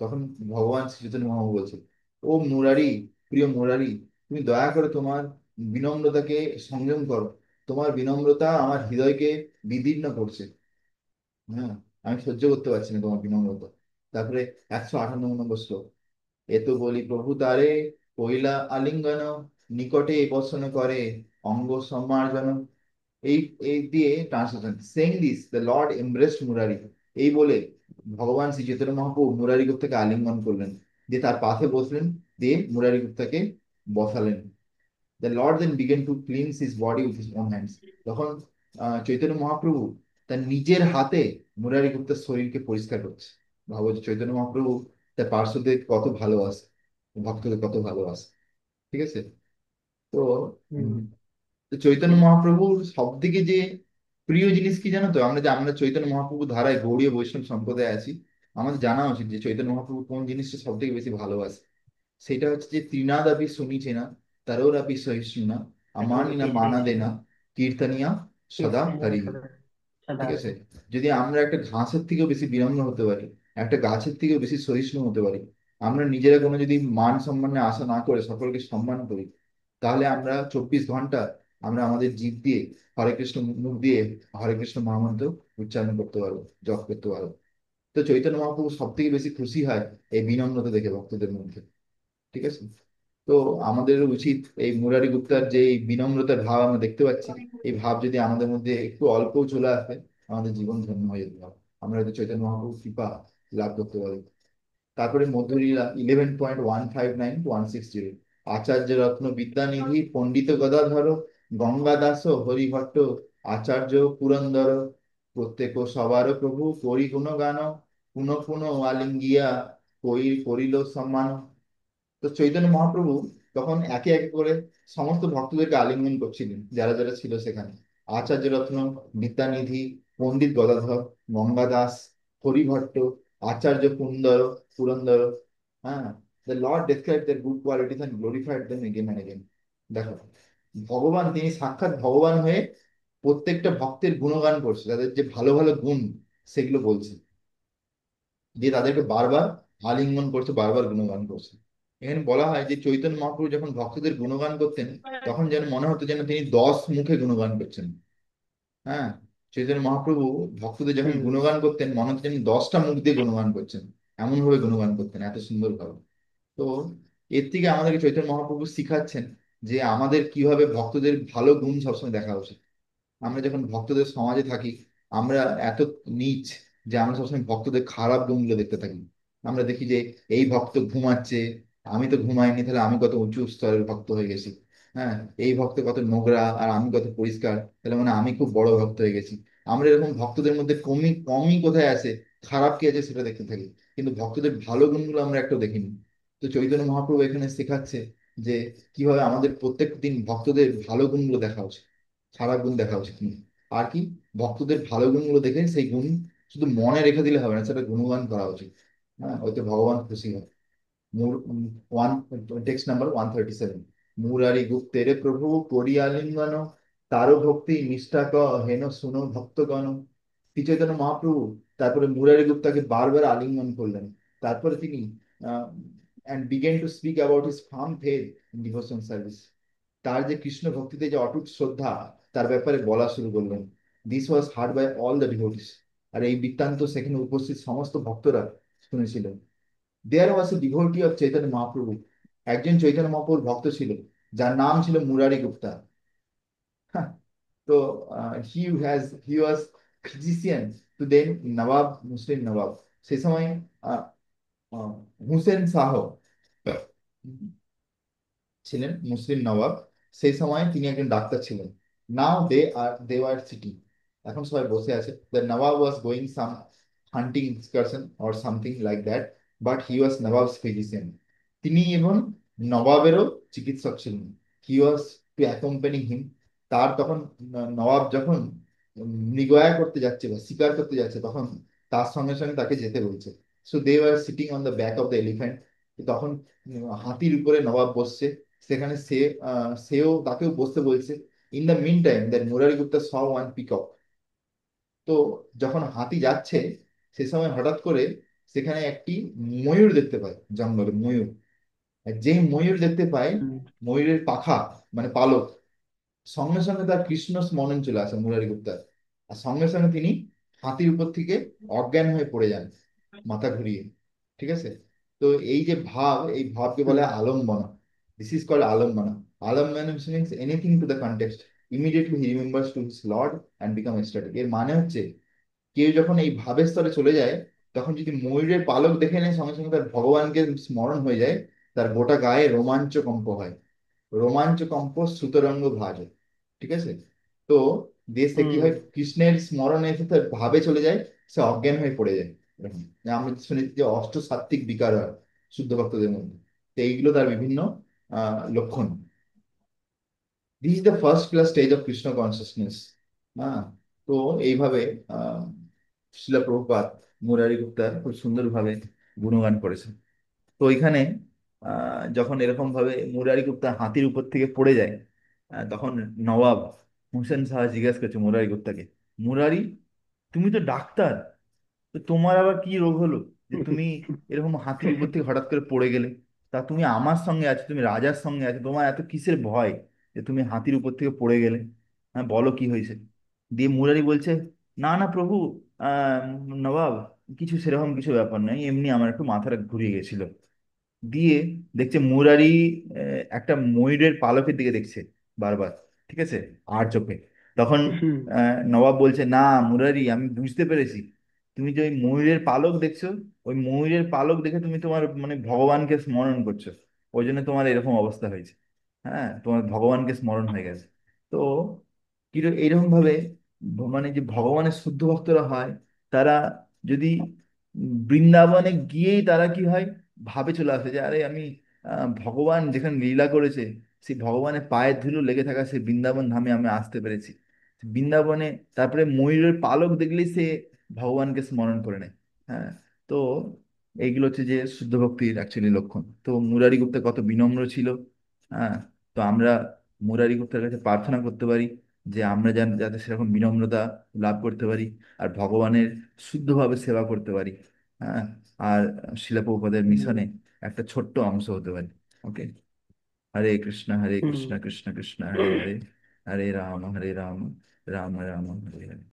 তখন ভগবান শ্রী চৈতন্য মহাপ্রভু বলছে, ও মুরারি, প্রিয় মুরারি, তুমি দয়া করে তোমার বিনম্রতাকে সংযম করো। তোমার বিনম্রতা আমার হৃদয়কে বিদীর্ণ করছে। হ্যাঁ, আমি সহ্য করতে পারছি না তোমার বিনম্রতা। তারপরে 158 নম্বর শ্লোক। এ তো বলি প্রভু তারে, পইলা আলিঙ্গন, নিকটে বসন করে অঙ্গ সম্মার্জন। এই এই দিয়ে translation, saying this the Lord embraced Murari. এই বলে ভগবান শ্রী চৈতন্য মহাপ্রভু মুরারি গুপ্তাকে আলিঙ্গন করলেন, দিয়ে তার পাশে বসলেন, দিয়ে Murari গুপ্তাকে বসালেন। The Lord then began to cleanse his body with his own hands. তখন চৈতন্য মহাপ্রভু তার নিজের হাতে মুরারি গুপ্তার শরীরকে পরিষ্কার করছে। ভাবো যে চৈতন্য মহাপ্রভু তার পার্শ্বদের কত ভালোবাসে, ভক্তদের কত ভালোবাসে। ঠিক আছে। তো হুম। উম, তো চৈতন্য মহাপ্রভুর সব থেকে যে প্রিয় জিনিস কি জানো তো, আমরা চৈতন্য মহাপ্রভু ধারায় গৌড়ীয় বৈষ্ণব সম্প্রদায় আছি, আমাদের জানা উচিত যে চৈতন্য মহাপ্রভু কোন জিনিসটা সব থেকে বেশি ভালোবাসে। সেটা হচ্ছে যে তৃণাদাপি শুনিছে না, তারোরাপি সহিষ্ণু, আমানি না মানা দেনা, কীর্তনিয়া সদা হরি। ঠিক আছে, যদি আমরা একটা ঘাসের থেকেও বেশি বিনম্র হতে পারি, একটা গাছের থেকেও বেশি সহিষ্ণু হতে পারি, আমরা নিজেরা কোনো যদি মান সম্মানে আশা না করে সকলকে সম্মান করি, তাহলে আমরা 24 ঘন্টা আমরা আমাদের জিভ দিয়ে হরে কৃষ্ণ, মুখ দিয়ে হরে কৃষ্ণ মহামন্ত্র উচ্চারণ করতে পারবো, জপ করতে পারবো। তো চৈতন্য মহাপ্রভু সব থেকে বেশি খুশি হয় এই বিনম্রতা দেখে ভক্তদের মধ্যে। ঠিক আছে। তো আমাদের উচিত এই মুরারি গুপ্তার যে এই বিনম্রতার ভাব আমরা দেখতে পাচ্ছি, এই ভাব যদি আমাদের মধ্যে একটু অল্পও চলে আসে, আমাদের জীবন ধন্য হয়ে যেতে হবে, আমরা হয়তো চৈতন্য মহাপ্রভুর কৃপা লাভ করতে পারি। তারপরে মধুলীলা 11.159-160। আচার্য রত্ন বিদ্যানিধি পণ্ডিত গদাধর, গঙ্গা দাস হরিভট্ট, আচার্য পুরন্দর, প্রত্যেক সবার প্রভু করি গুণগান, পুনঃ পুনঃ আলিঙ্গিয়া করিল সম্মান। তো চৈতন্য মহাপ্রভু তখন একে একে করে সমস্ত ভক্তদেরকে আলিঙ্গন করছিলেন, যারা যারা ছিল সেখানে। আচার্য রত্ন, বিদ্যানিধি, পণ্ডিত গদাধর, গঙ্গা দাস, হরিভট্ট, আচার্য পুরন্দর। হ্যাঁ, the Lord describe their good qualities and glorified them again and again। দেখো, ভগবান তিনি সাক্ষাৎ ভগবান হয়ে প্রত্যেকটা ভক্তের গুণগান করছে, তাদের যে ভালো ভালো গুণ সেগুলো বলছে, দিয়ে তাদেরকে বারবার আলিঙ্গন করছে, বারবার গুণগান করছে। এখানে বলা হয় যে চৈতন্য মহাপ্রভু যখন ভক্তদের গুণগান করতেন, তখন যেন মনে হতো যেন তিনি 10 মুখে গুণগান করছেন। হ্যাঁ, চৈতন্য মহাপ্রভু ভক্তদের যখন হুম। গুণগান করতেন, মনে হতো যেন 10টা মুখ দিয়ে গুণগান করছেন, এমন ভাবে গুণগান করতেন, এত সুন্দর ভাবে। তো এর থেকে আমাদেরকে চৈতন্য মহাপ্রভু শিখাচ্ছেন যে আমাদের কিভাবে ভক্তদের ভালো গুণ সবসময় দেখা উচিত। আমরা যখন ভক্তদের সমাজে থাকি, আমরা এত নীচ যে আমরা সবসময় ভক্তদের খারাপ গুণগুলো দেখতে থাকি। আমরা দেখি যে এই ভক্ত ঘুমাচ্ছে, আমি তো ঘুমাইনি, তাহলে আমি কত উঁচু স্তরের ভক্ত হয়ে গেছি। হ্যাঁ, এই ভক্ত কত নোংরা আর আমি কত পরিষ্কার, তাহলে মানে আমি খুব বড় ভক্ত হয়ে গেছি। আমরা এরকম ভক্তদের মধ্যে কমই কমই কোথায় আছে, খারাপ কি আছে সেটা দেখতে থাকি, কিন্তু ভক্তদের ভালো গুণগুলো আমরা একটু দেখিনি। তো চৈতন্য মহাপ্রভু এখানে শেখাচ্ছে যে কিভাবে আমাদের প্রত্যেক দিন ভক্তদের ভালো গুণগুলো দেখা উচিত, খারাপ গুণ দেখা উচিত না। আর কি, ভক্তদের ভালো গুণগুলো দেখে সেই গুণ শুধু মনে রেখে দিলে হবে না, সেটা গুণগান করা উচিত। হ্যাঁ, ওইতে ভগবান খুশি হয়। One, text number 137। মুরারি গুপ্তেরে প্রভু করি আলিঙ্গন, তারও ভক্তি নিষ্ঠা হেন শুনো ভক্তগণ। শ্রী চৈতন্য মহাপ্রভু তারপরে মুরারি গুপ্তাকে বারবার আলিঙ্গন করলেন। তারপরে তিনি and began to speak about his firm faith in devotion service, তার যে কৃষ্ণ ভক্তিতে যে অটুট শ্রদ্ধা তার ব্যাপারে বলা শুরু করলেন। This was heard by all the devotees. আর এই বৃত্তান্ত সেখানে উপস্থিত সমস্ত ভক্তরা শুনেছিলেন। There was a devotee of Chaitanya Mahaprabhu, একজন চৈতন্য মহাপ্রভুর ভক্ত ছিল যার নাম ছিল মুরারি গুপ্তা। হ্যাঁ, তো হি ওয়াজ ফিজিশিয়ান টু দেন নবাব, মুসলিম নবাব। সেই সময় আহ, আহ, হুসেন শাহ ছিলেন মুসলিম নবাব। সেই সময় তিনি একজন ডাক্তার ছিলেন। নাও দে ওয়ার সিটিং, এখন সবাই বসে আছে। The nawab was going some hunting excursion or something like that, but he was nawab's physician. তিনি এবং নবাবেরও চিকিৎসক ছিলেন। He was to accompany him. তার তখন নবাব যখন মৃগয়া করতে যাচ্ছে বা শিকার করতে যাচ্ছে, তখন তার সঙ্গে সঙ্গে তাকে যেতে বলছে। So they were sitting on the back of the elephant. তখন হাতির উপরে নবাব বসছে, সেখানে সেও তাকেও বসতে বলছে। In the meantime that Murari Gupta saw one peacock. তো যখন হাতি যাচ্ছে সে সময় হঠাৎ করে সেখানে একটি ময়ূর দেখতে পায়, জঙ্গলে ময়ূর। আর যেই ময়ূর দেখতে পায়, হুম। ময়ূরের পাখা মানে পালক, সঙ্গে সঙ্গে তার কৃষ্ণ স্মরণ চলে আসে মুরারি গুপ্তার। আর সঙ্গে সঙ্গে তিনি হাতির উপর থেকে অজ্ঞান হয়ে পড়ে যান, মাথা ঘুরিয়ে। ঠিক আছে। তো এই যে ভাব, এই ভাবকে বলে হুম। আলম্বনা। This is called alambana. Alambana means anything to the context, immediately he remembers to his Lord and become ecstatic. এর মানে হচ্ছে কেউ যখন এই ভাবের স্তরে চলে যায়, তখন যদি ময়ূরের পালক দেখে নেয়, সঙ্গে সঙ্গে তার ভগবানকে স্মরণ হয়ে যায়, তার গোটা গায়ে রোমাঞ্চ কম্প হয়। রোমাঞ্চ কম্প শ্রুতরঙ্গ ভাজ। ঠিক আছে। তো দেশে কি হুম। হয়, কৃষ্ণের স্মরণে এসে তার ভাবে চলে যায়, সে অজ্ঞান হয়ে পড়ে যায়। এরকম আমরা শুনেছি যে সাত্ত্বিক বিকার হয় শুদ্ধ ভক্তদের মধ্যে। তো এইগুলো তার বিভিন্ন লক্ষণ। This is the first class stage of Krishna consciousness. হ্যাঁ। তো এইভাবে আহ শিলা প্রভুপাদ মুরারি গুপ্তার খুব সুন্দরভাবে গুণগান করেছেন। তো ওইখানে যখন এরকম ভাবে মুরারি গুপ্তা হাতির উপর থেকে পড়ে যায়, তখন নবাব হোসেন শাহ জিজ্ঞাসা করছে মুরারি গুপ্তাকে, মুরারি, তুমি তো ডাক্তার, তো তোমার আবার কি রোগ হলো যে তুমি এরকম হাতির উপর থেকে হঠাৎ করে পড়ে গেলে? তা তুমি আমার সঙ্গে আছো, তুমি রাজার সঙ্গে আছো, তোমার এত কিসের ভয় যে তুমি হাতির উপর থেকে পড়ে গেলে? হ্যাঁ, বলো কি হয়েছে। দিয়ে মুরারি বলছে, না না প্রভু, আহ নবাব, কিছু সেরকম কিছু ব্যাপার নয়, এমনি আমার একটু মাথাটা ঘুরিয়ে গেছিল। দিয়ে দেখছে মুরারি একটা ময়ূরের পালকের দিকে দেখছে বারবার। ঠিক আছে, আর চোখে। তখন হুম। নবাব বলছে, না মুরারি, আমি বুঝতে পেরেছি, তুমি যে ওই ময়ূরের পালক দেখছো, ওই ময়ূরের পালক দেখে তুমি তোমার মানে ভগবানকে স্মরণ করছো, ওই জন্য তোমার এরকম অবস্থা হয়েছে। হ্যাঁ, তোমার ভগবানকে স্মরণ হয়ে গেছে। তো এইরকম ভাবে মানে যে ভগবানের শুদ্ধ ভক্তরা হয়, তারা যদি বৃন্দাবনে গিয়েই তারা কি হয়, ভাবে চলে আসে যে আরে আমি ভগবান যেখানে লীলা করেছে, সেই ভগবানের পায়ের ধুলো লেগে থাকা সেই বৃন্দাবন ধামে আমি আসতে পেরেছি। বৃন্দাবনে তারপরে ময়ূরের পালক দেখলেই সে ভগবানকে স্মরণ করে নেয়। হ্যাঁ। তো এইগুলো হচ্ছে যে শুদ্ধ ভক্তির অ্যাকচুয়ালি লক্ষণ। তো মুরারি গুপ্তা কত বিনম্র ছিল। হ্যাঁ। তো আমরা মুরারি গুপ্তার কাছে প্রার্থনা করতে পারি যে আমরা যেন যাতে সেরকম বিনম্রতা লাভ করতে পারি, আর ভগবানের শুদ্ধভাবে সেবা করতে পারি। হ্যাঁ। আর শিলা প্রভুপাদের হুম। মিশনে একটা ছোট্ট অংশ হতে পারি। ওকে। হরে হুম। কৃষ্ণ কৃষ্ণ কৃষ্ণ হরে হরে, হরে রাম রাম রাম রাম হরে হরে।